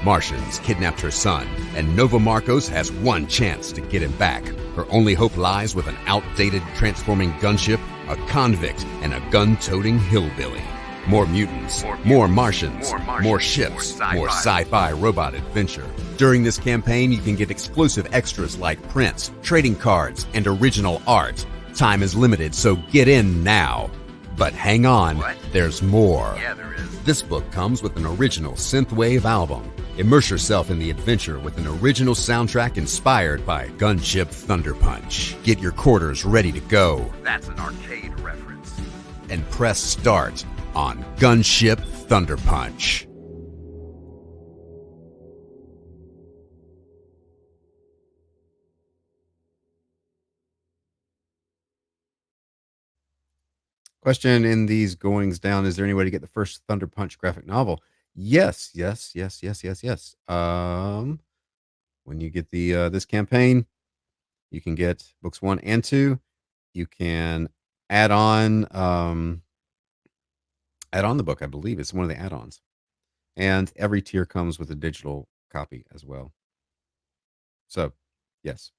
Martians kidnapped her son, and Nova Marcos has one chance to get him back. Her only hope lies with an outdated transforming gunship, a convict, and a gun-toting hillbilly. More mutants, more Martians, more ships, more sci-fi robot adventure. During this campaign, you can get exclusive extras like prints, trading cards, and original art. Time is limited, so get in now. But hang on, there's more. Yeah, there is. This book comes with an original Synthwave album. Immerse yourself in the adventure with an original soundtrack inspired by Gunship Thunderpunch. Get your quarters ready to go. That's an arcade reference. And press start on Gunship Thunderpunch. Question in these goings down: is there any way to get the first Thunderpunch graphic novel? Yes, yes, yes, yes, yes, yes. When you get the this campaign, you can get books 1 and 2. You can add on the book. I believe it's one of the add-ons, and every tier comes with a digital copy as well. So, yes.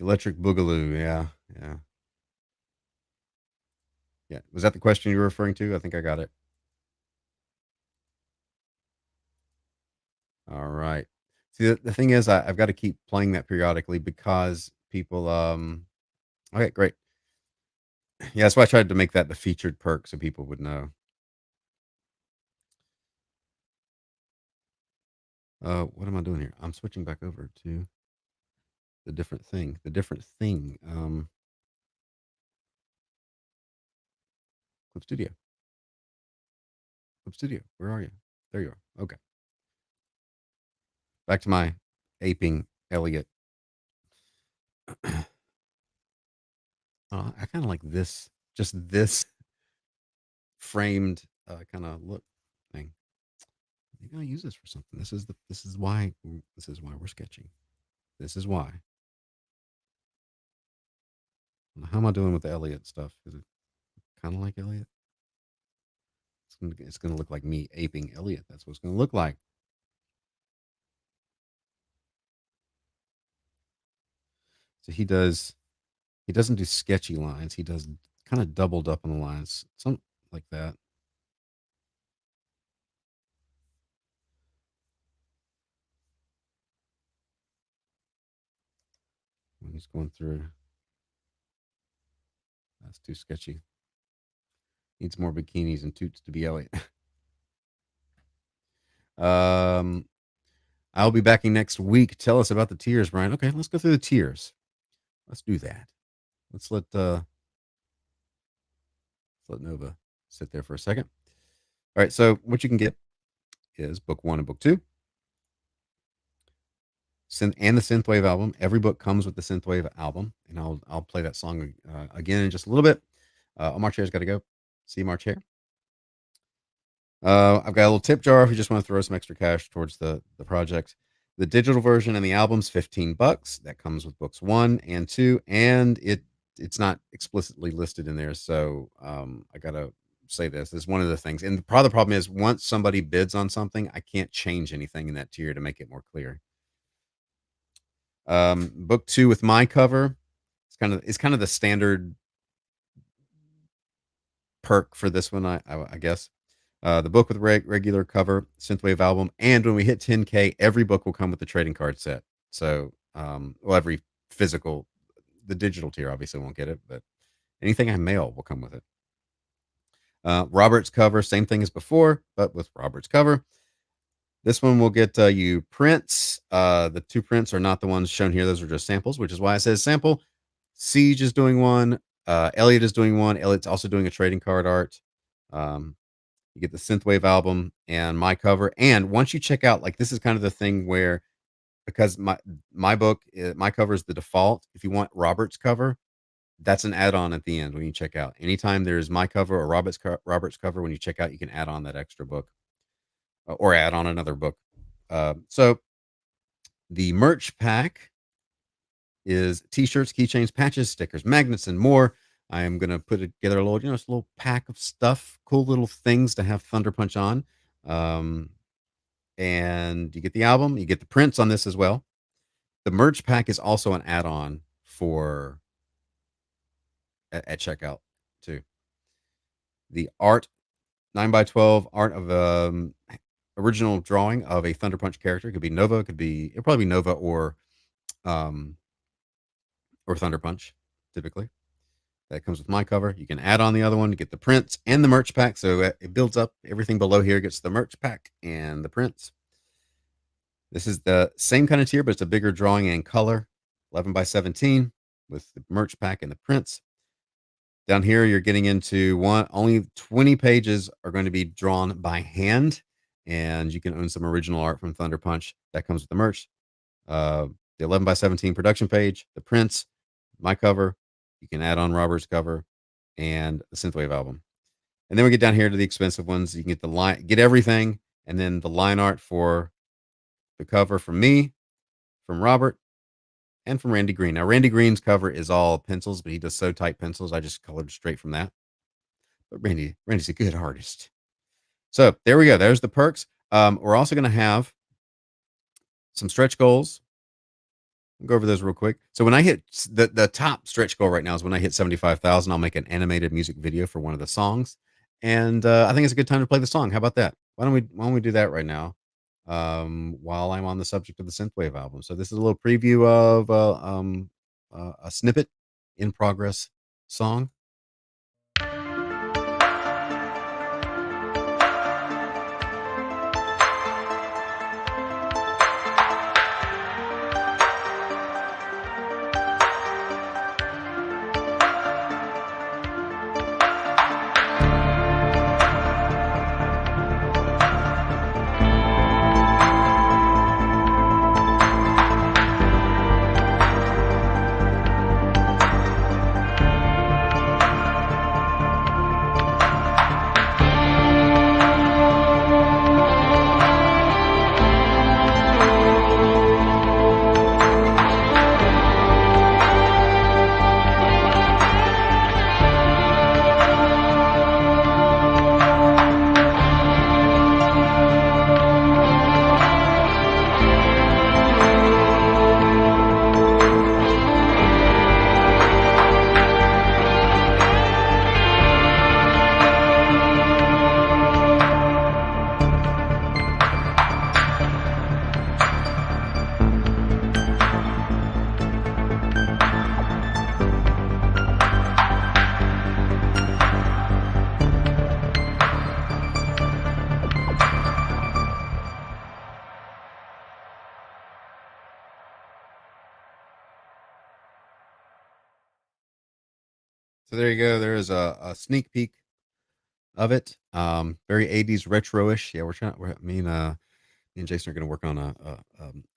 Electric Boogaloo. Yeah, yeah, yeah. Was that the question you were referring to? I think I got it. All right. See, the thing is, I've got to keep playing that periodically because people. Okay, great. Yeah, that's why I tried to make that the featured perk so people would know. What am I doing here? I'm switching back over to the different thing. The different thing. Clip Studio. Clip Studio. Where are you? There you are. Okay. Back to my aping Elliot. I kind of like this, just this framed kind of look thing. Maybe I'll use this for something. This is why we're sketching. This is why. How am I doing with the Elliot stuff? Is it kind of like Elliot? It's gonna look like me aping Elliot. That's what it's gonna look like. So he doesn't do sketchy lines. He does kind of doubled up on the lines, something like that. When he's going through, that's too sketchy. Needs more bikinis and toots to be Elliot. I'll be backing next week. Tell us about the tiers, Brian. Okay, let's go through the tiers. Let's do that. Let's let Nova sit there for a second. All right, so what you can get is book 1 and book 2. And the Synthwave album. Every book comes with the Synthwave album, and I'll play that song again in just a little bit. March Hare's got to go. See March Hare. I've got a little tip jar if you just want to throw some extra cash towards the project. The digital version and the album's $15. That comes with books 1 and 2, and it's not explicitly listed in there. So I gotta say this is one of the things. And part of the problem is once somebody bids on something, I can't change anything in that tier to make it more clear. Book 2 with my cover. It's kind of the standard perk for this one, I guess. The book with regular cover, Synthwave album, and when we hit 10K, every book will come with the trading card set. So, every physical, the digital tier obviously won't get it, but anything I mail will come with it. Robert's cover, same thing as before, but with Robert's cover. This one will get you prints. The 2 prints are not the ones shown here; those are just samples, which is why it says sample. Siege is doing one. Elliot is doing one. Elliot's also doing a trading card art. You get the Synthwave album and my cover. And once you check out, like this is kind of the thing where, because my book, my cover is the default. If you want Robert's cover, that's an add-on at the end when you check out. Anytime there's my cover or Robert's cover, when you check out, you can add on that extra book or add on another book. So the merch pack is t-shirts, keychains, patches, stickers, magnets, and more. I am going to put together a little, just a little pack of stuff, cool little things to have Thunderpunch on. And you get the album, you get the prints on this as well. The merch pack is also an add-on for at checkout too. The art, 9x12 art of original drawing of a Thunderpunch character. It could be Nova, it'll probably be Nova or Thunderpunch, typically. That comes with my cover. You can add on the other one to get the prints and the merch pack. So it builds up. Everything below here gets the merch pack and the prints. This is the same kind of tier, but it's a bigger drawing and color. 11x17 with the merch pack and the prints. Down here, you're getting into only 20 pages are going to be drawn by hand. And you can own some original art from Thunderpunch. That comes with the merch. The 11x17 production page, the prints, my cover. You can add on Robert's cover and the Synthwave album. And then we get down here to the expensive ones. You can get everything, and then the line art for the cover from me, from Robert, and from Randy Green. Now, Randy Green's cover is all pencils, but he does so tight pencils. I just colored straight from that. But Randy's a good artist. So there we go. There's the perks. We're also going to have some stretch goals. I'll go over those real quick. So when I hit the top stretch goal right now is when I hit 75,000, I'll make an animated music video for one of the songs. And I think it's a good time to play the song. How about that? Why don't we do that right now? While I'm on the subject of the Synthwave album. So this is a little preview of a snippet in progress song. So there you go. There is a sneak peek of it. Very 80s retro-ish. Yeah, me and Jason are going to work on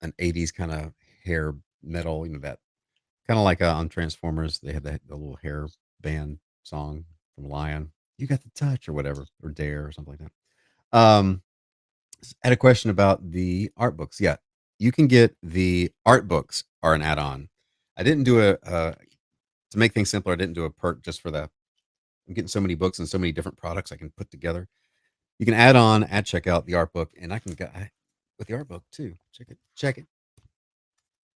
an 80s kind of hair metal, that kind of like on Transformers. They had the little hair band song from Lion. You got the touch or whatever, or Dare or something like that. I had a question about the art books. Yeah, you can get the art books are an add-on. I didn't do to make things simpler. I didn't do a perk just for the. I'm getting so many books and so many different products I can put together. You can add on at checkout the art book, and I can get with the art book too. Check it, check it.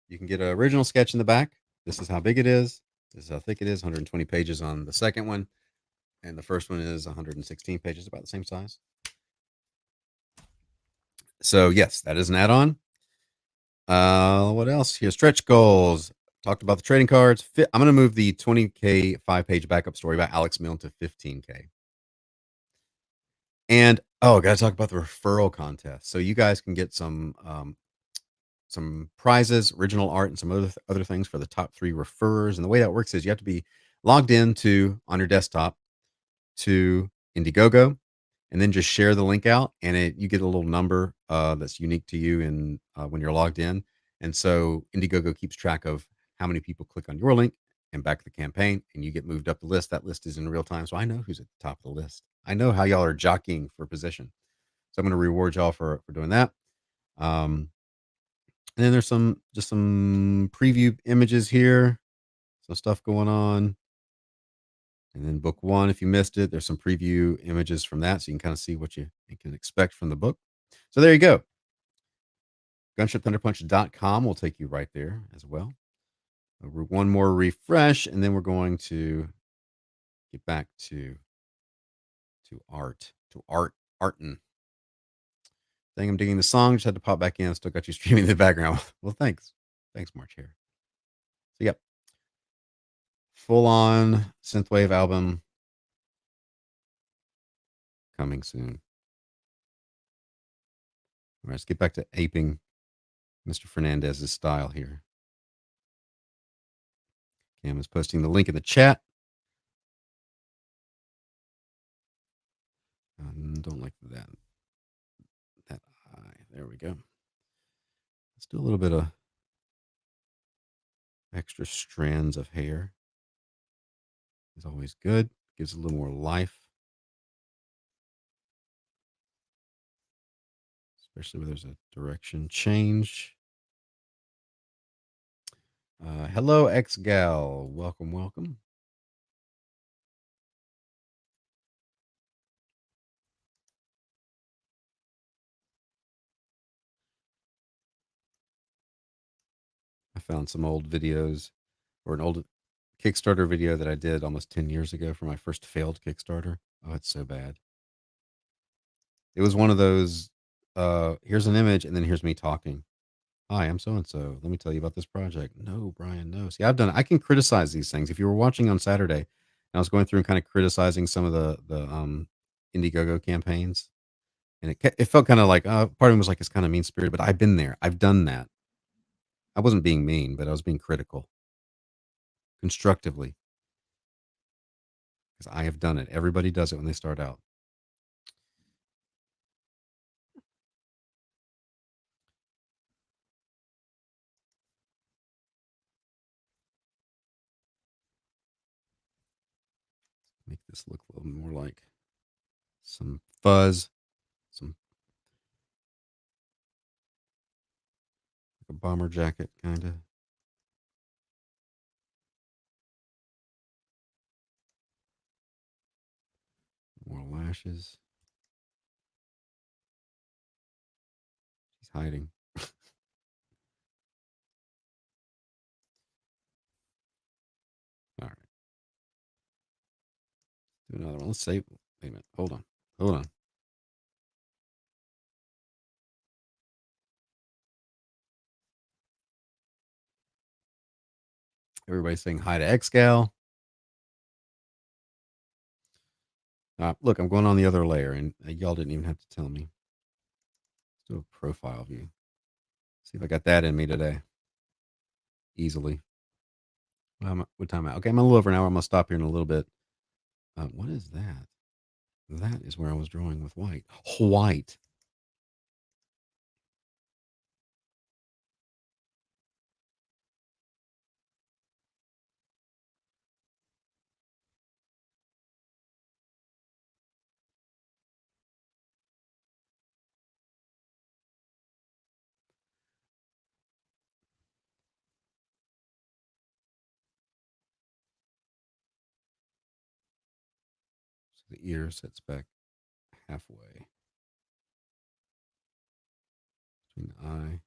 You can get an original sketch in the back. This is how big it is. This is how thick it is. 120 pages on the second one, and the first one is 116 pages, about the same size. So yes, that is an add-on. What else here? Stretch goals. Talked about the trading cards. I'm going to move the 20K 5-page backup story by Alex Milne to 15K. And gotta talk about the referral contest. So you guys can get some prizes, original art, and some other things for the top 3 referrers. And the way that works is you have to be logged into on your desktop to Indiegogo, and then just share the link out, and you get a little number that's unique to you and when you're logged in. And so Indiegogo keeps track of how many people click on your link and back the campaign, and you get moved up the list. That list is in real time, so I know who's at the top of the list. I know how y'all are jockeying for position. So I'm going to reward y'all for doing that. And then there's some preview images here, some stuff going on. And then book 1, if you missed it, there's some preview images from that, so you can kind of see what you can expect from the book. So there you go. GunshipThunderpunch.com will take you right there as well. One more refresh, and then we're going to get back to Arton. Dang, I'm digging the song. Just had to pop back in. Still got you streaming in the background. Well, thanks. Thanks, March here. So, yep. Full on Synthwave album coming soon. All right, let's get back to aping Mr. Fernandez's style here. Cam is posting the link in the chat. Don't like that eye. There we go. Let's do a little bit of extra strands of hair. It's always good. Gives a little more life. Especially when there's a direction change. Hello, X-Gal. Welcome, welcome. I found some old videos or an old Kickstarter video that I did almost 10 years ago for my first failed Kickstarter. Oh, it's so bad. It was one of those, here's an image and then here's me talking. Hi, I'm so and so. Let me tell you about this project. No, Brian, no. See, I can criticize these things. If you were watching on Saturday, and I was going through and kind of criticizing some of the Indiegogo campaigns, and it felt kind of like part of me was like it's kind of mean spirited, but I've been there. I've done that. I wasn't being mean, but I was being critical, constructively, because I have done it. Everybody does it when they start out. Make this look a little more like some fuzz, some like a bomber jacket kind of. More lashes. She's hiding. All right. Do another one. Let's save. Wait a minute. Hold on. Hold on. Everybody's saying hi to Xgal. Look, I'm going on the other layer, and y'all didn't even have to tell me. Let's do a profile view. See if I got that in me today. Easily. What time? Okay, I'm a little over an hour. I'm gonna stop here in a little bit. What is that? That is where I was drawing with white. White. So the ear sits back halfway between the eye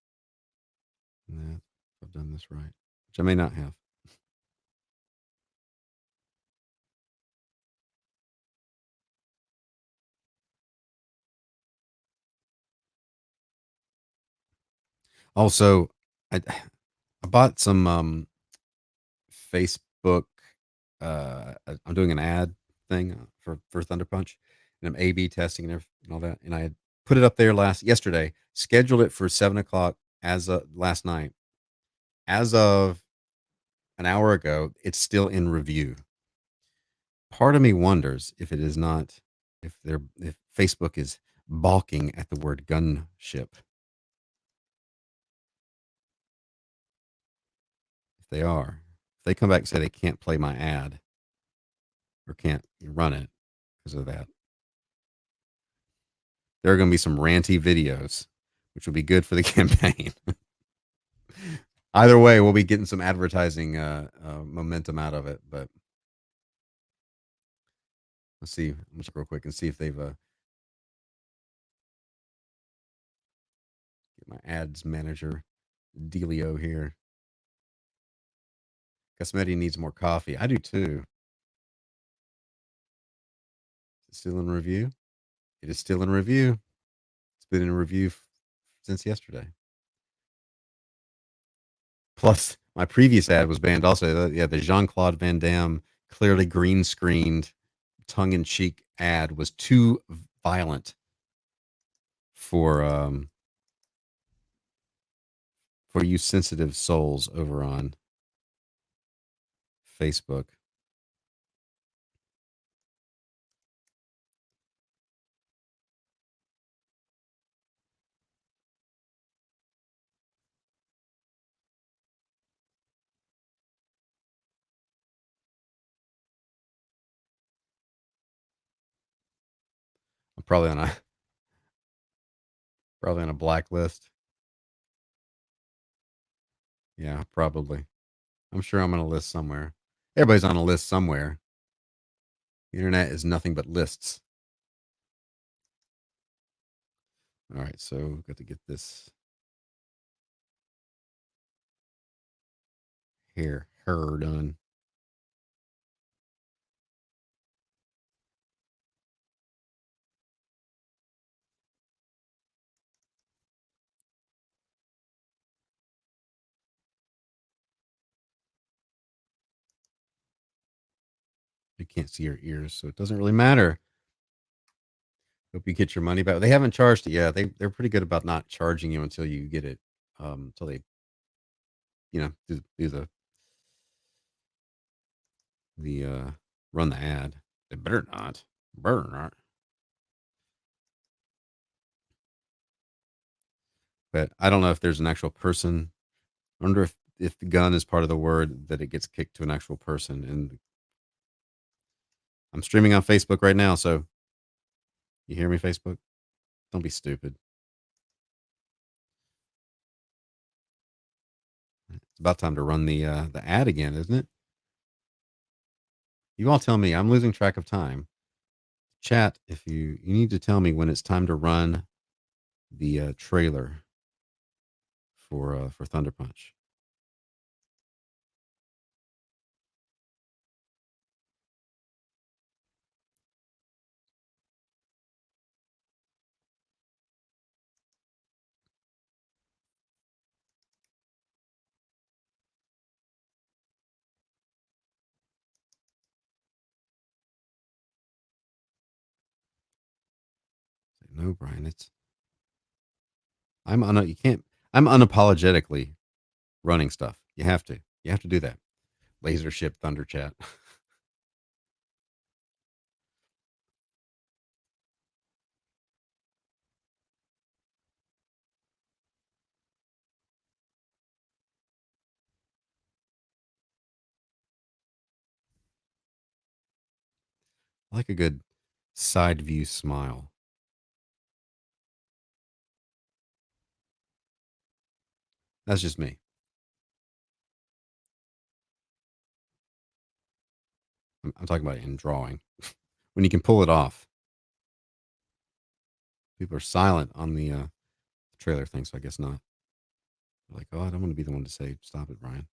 and that. If I've done this right, which I may not have. Also, I bought some Facebook. I'm doing an ad thing for Thunderpunch, and I'm A/B testing and all that. And I had put it up there yesterday. Scheduled it for 7 o'clock as of last night. As of an hour ago, it's still in review. Part of me wonders if it is not if Facebook is balking at the word gunship. If they are, if they come back and say they can't play my ad or can't run it because of that, there are going to be some ranty videos, which will be good for the campaign. Either way, we'll be getting some advertising momentum out of it. But let's see. Let's check real quick and see if they've get my ads manager dealio here. Cosmetti needs more coffee. I do too. Is it still in review? It is still in review. It's been in review since yesterday. Plus, my previous ad was banned also. Yeah, the Jean Claude Van Damme clearly green screened, tongue in cheek ad was too violent for you sensitive souls over on Facebook. I'm probably on a blacklist. Yeah, probably. I'm sure I'm on a list somewhere. Everybody's on a list somewhere. The internet is nothing but lists. All right, so we've got to get this hair done. You can't see your ears, so it doesn't really matter. Hope you get your money back. They haven't charged it yet. They're pretty good about not charging you until you get it. Until they, do the run the ad. They better not. Better not. But I don't know if there's an actual person. I wonder if the gun is part of the word that it gets kicked to an actual person. And I'm streaming on Facebook right now, so you hear me, Facebook? Don't be stupid. It's about time to run the ad again, isn't it? You all tell me. I'm losing track of time. Chat, if you need to tell me when it's time to run the trailer for Thunder Punch. No, Brian, I'm unapologetically running stuff. You have to do that. Laser ship Thunder Chat. I like a good side view smile. That's just me. I'm talking about it in drawing. When you can pull it off. People are silent on the trailer thing, so I guess not. They're like, oh, I don't want to be the one to say, stop it, Brian.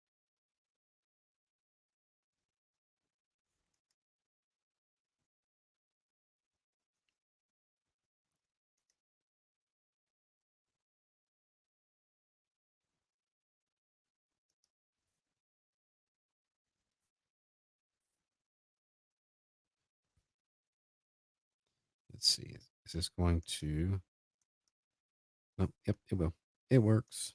Let's see. Is this going to... Oh, yep, it will. It works.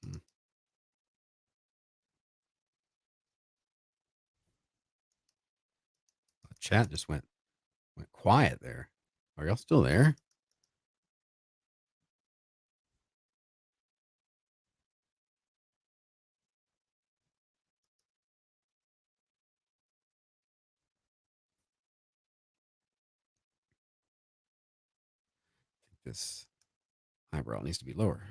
Hmm. Chat just went quiet there. Are y'all still there? This eyebrow needs to be lower.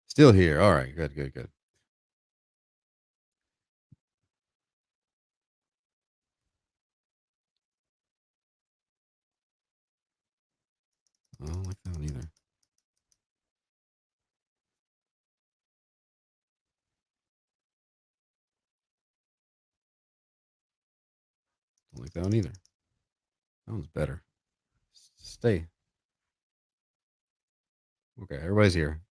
Still here. All right. Good, good, good. I don't like that one either. Don't like that one either. That one's better. Stay. Okay, everybody's here.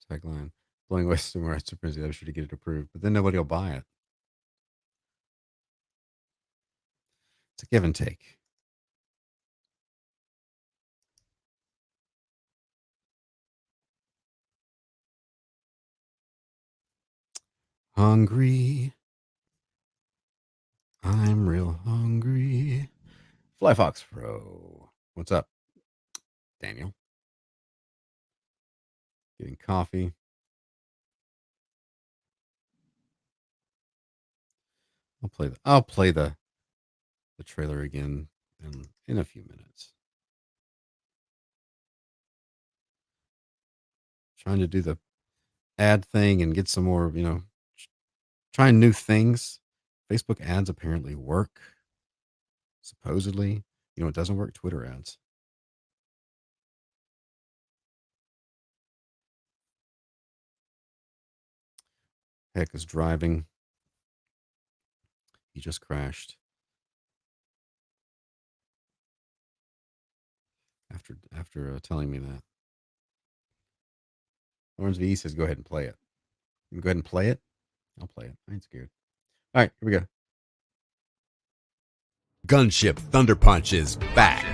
Tagline: blowing away some rights to Prince. I should get it approved, but then nobody will buy it. It's a give and take. Hungry. I'm real hungry. Fly Fox Pro. What's up, Daniel? Getting coffee. I'll play the trailer again in a few minutes. Trying to do the ad thing and get some more, trying new things. Facebook ads apparently work. Supposedly, it doesn't work. Twitter ads. Heck is driving. He just crashed. After telling me that. Orange V says, go ahead and play it. You can go ahead and play it? I'll play it. I ain't scared. All right, here we go. Gunship Thunderpunch is back.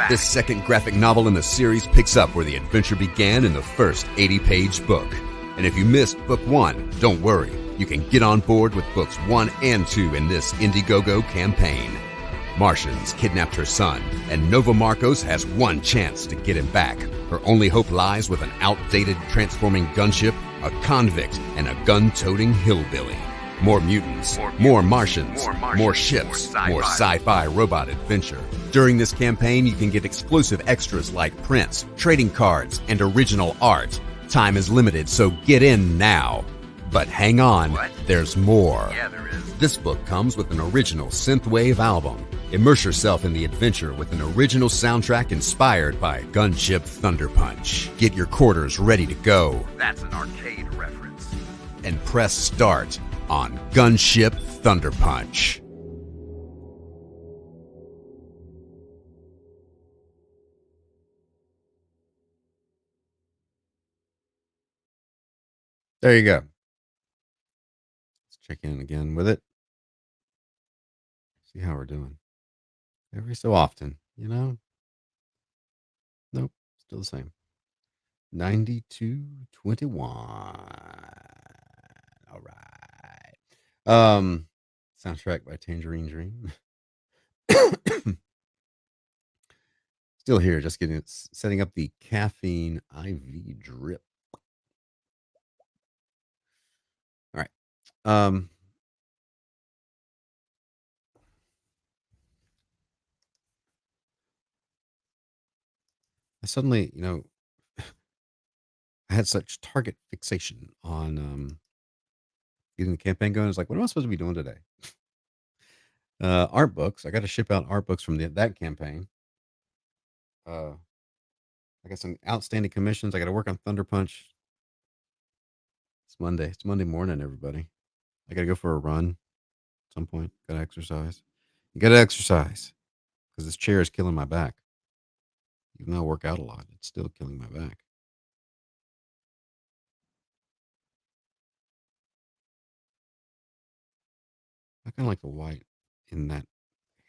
This second graphic novel in the series picks up where the adventure began in the first 80-page book. And if you missed book 1, don't worry. You can get on board with books 1 and 2 in this Indiegogo campaign. Martians kidnapped her son, and Nova Marcos has one chance to get him back. Her only hope lies with an outdated transforming gunship, a convict, and a gun-toting hillbilly. More mutants, more Martians, more ships, more sci-fi robot adventure. During this campaign, you can get exclusive extras like prints, trading cards, and original art. Time is limited, so get in now. But hang on, there's more. Yeah, there is. This book comes with an original Synthwave album. Immerse yourself in the adventure with an original soundtrack inspired by Gunship Thunderpunch. Get your quarters ready to go. That's an arcade reference. And press start on Gunship Thunderpunch. There you go. Let's check in again with it. See how we're doing. Every so often, you know? Nope, still the same. 9221. All right. Soundtrack by Tangerine Dream. Still here, just getting setting up the caffeine IV drip. All right. I suddenly, I had such target fixation on getting the campaign going. I was like, what am I supposed to be doing today? Art books. I got to ship out art books from that campaign. I got some outstanding commissions. I got to work on Thunderpunch. It's Monday. It's Monday morning, everybody. I got to go for a run at some point. Got to exercise. You got to exercise because this chair is killing my back. Even though I work out a lot, it's still killing my back. I kind of like the white in that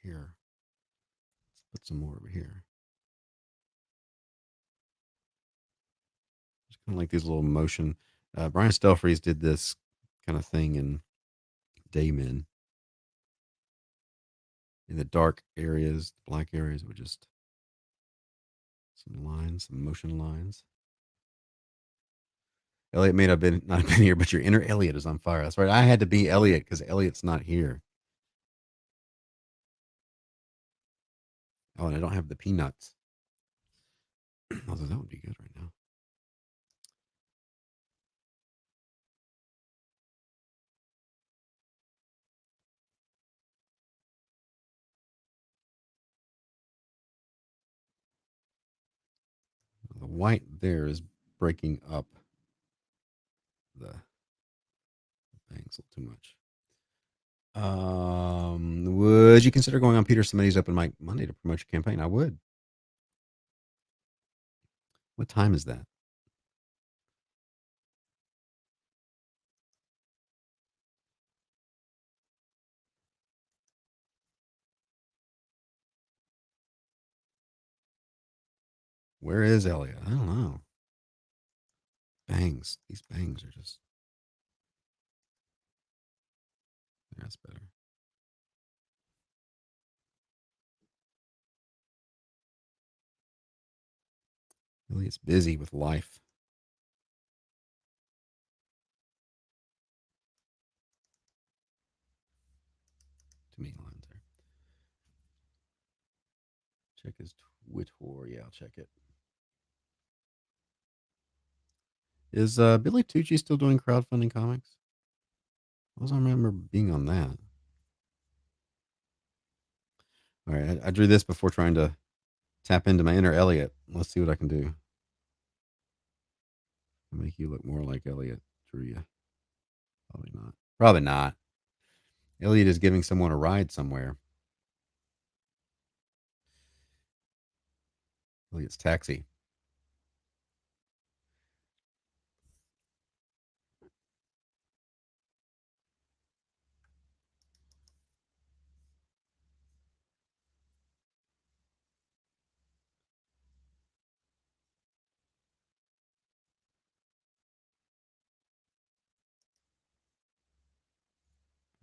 here. Let's put some more over here. Just kind of like these little motion. Brian Stelfreeze did this kind of thing in Daymen. In the dark areas, black areas, were just some lines, some motion lines. Elliot may not have been here, but your inner Elliot is on fire. That's right. I had to be Elliot because Elliot's not here. Oh, and I don't have the peanuts. Although that would be good right now. The white there is breaking up the bangs a little too much. Would you consider going on Peter Simity's open mic Monday to promote your campaign? I would. What time is that? Where is Elliot? I don't know. Bangs. These bangs are just. That's better. Elliot's busy with life. Too many lines there. Check his Twitter. Yeah, I'll check it. Is Billy Tucci still doing crowdfunding comics? I don't remember being on that. All right, I drew this before trying to tap into my inner Elliot. Let's see what I can do. I'll make you look more like Elliot drew you. Probably not. Probably not. Elliot is giving someone a ride somewhere. Elliot's taxi.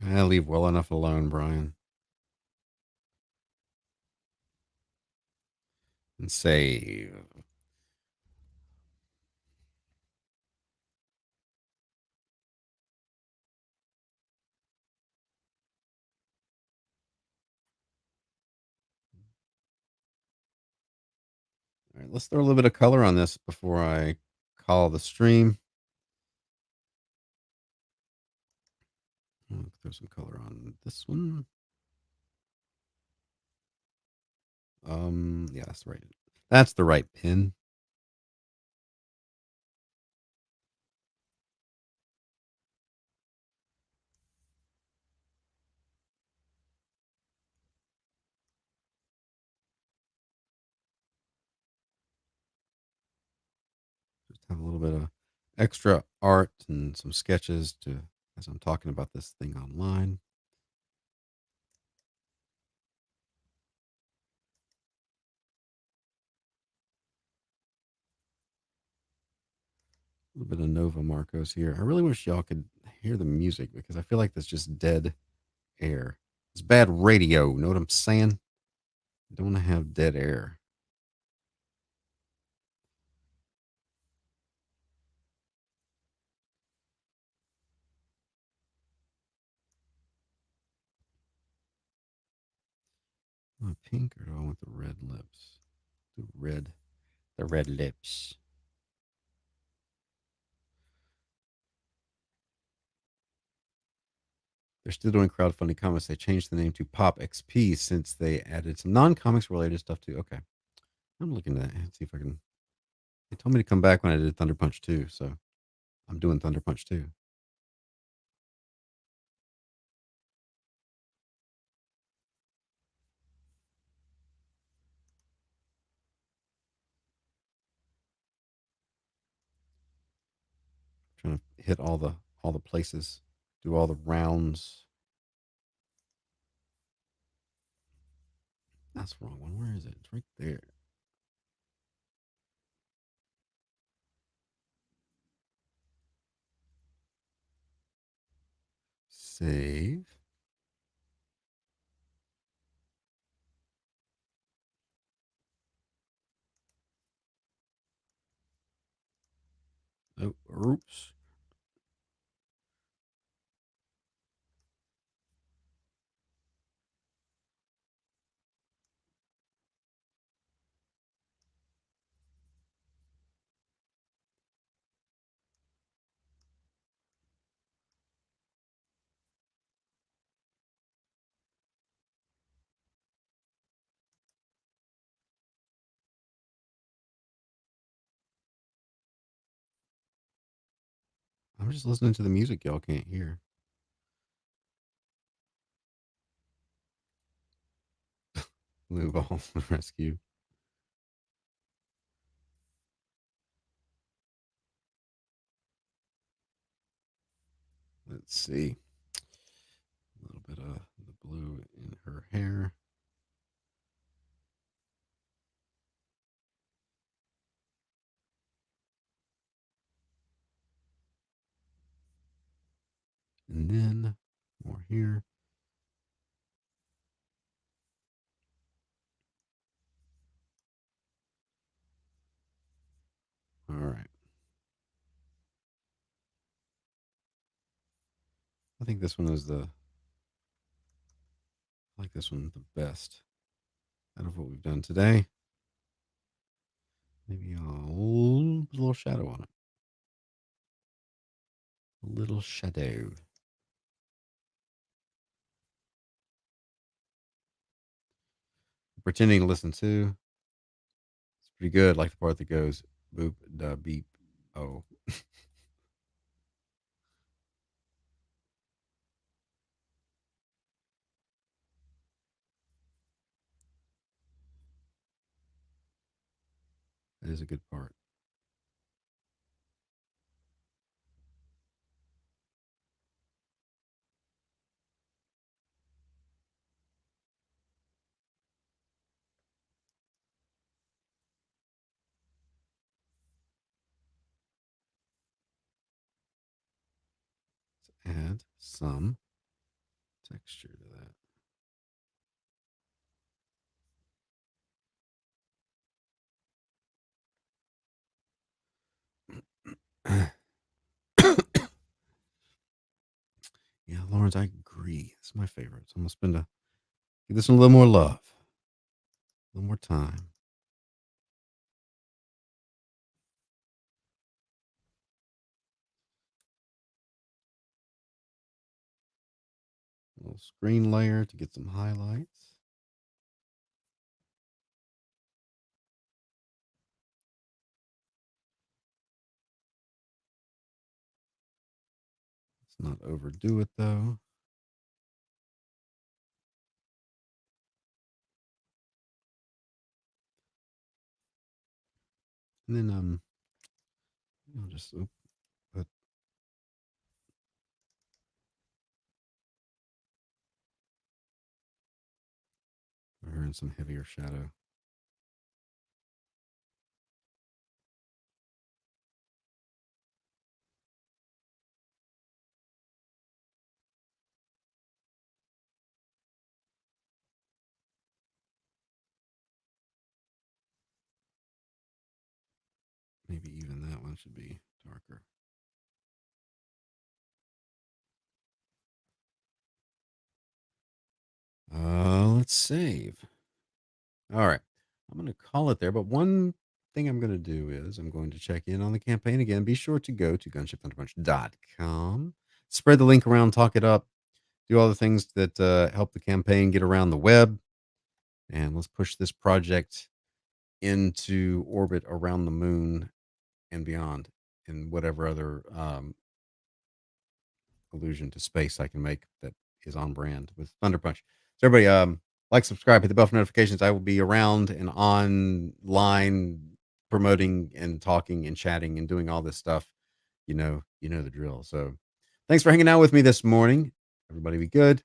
I leave well enough alone, Brian. And save. All right, let's throw a little bit of color on this before I call the stream. I'll throw some color on this one. Yeah, that's right. That's the right pin. Just have a little bit of extra art and some sketches to as I'm talking about this thing online. A little bit of Nova Marcos here. I really wish y'all could hear the music because I feel like that's just dead air. It's bad radio. Know what I'm saying? I don't want to have dead air. Do I want pink or do I want the red lips? The red lips. They're still doing crowdfunding comics. They changed the name to Pop XP since they added some non-comics related stuff too. Okay, I'm looking at that and see if I can. They told me to come back when I did Thunderpunch 2, so I'm doing Thunderpunch 2. Trying to hit all the places, do all the rounds. That's the wrong one. Where is it? It's right there. Save. Oh, oops. I'm just listening to the music y'all can't hear. Blue ball rescue. Let's see. A little bit of the blue in her hair. And then more here. All right. I think this one is I like this one the best out of what we've done today. Maybe I'll put a little shadow on it. A little shadow. Pretending to listen to. It's pretty good. Like the part that goes boop da beep. Oh. That is a good part. Let's add some texture to that. Yeah, Lawrence, I agree. It's my favorite. So I'm gonna give this one a little more love, a little more time. A little screen layer to get some highlights. Let's not overdo it though. And then I'll just put her in some heavier shadow. Maybe even that one should be darker. Let's save. All right. I'm going to call it there. But one thing I'm going to do is I'm going to check in on the campaign again. Be sure to go to gunshipthunderpunch.com. Spread the link around, talk it up, do all the things that help the campaign get around the web. And let's push this project into orbit around the moon and beyond, and whatever other allusion to space I can make that is on brand with Thunder Punch. So everybody, like, subscribe, hit the bell for notifications. I will be around and online promoting and talking and chatting and doing all this stuff. You know the drill. So thanks for hanging out with me this morning. Everybody be good.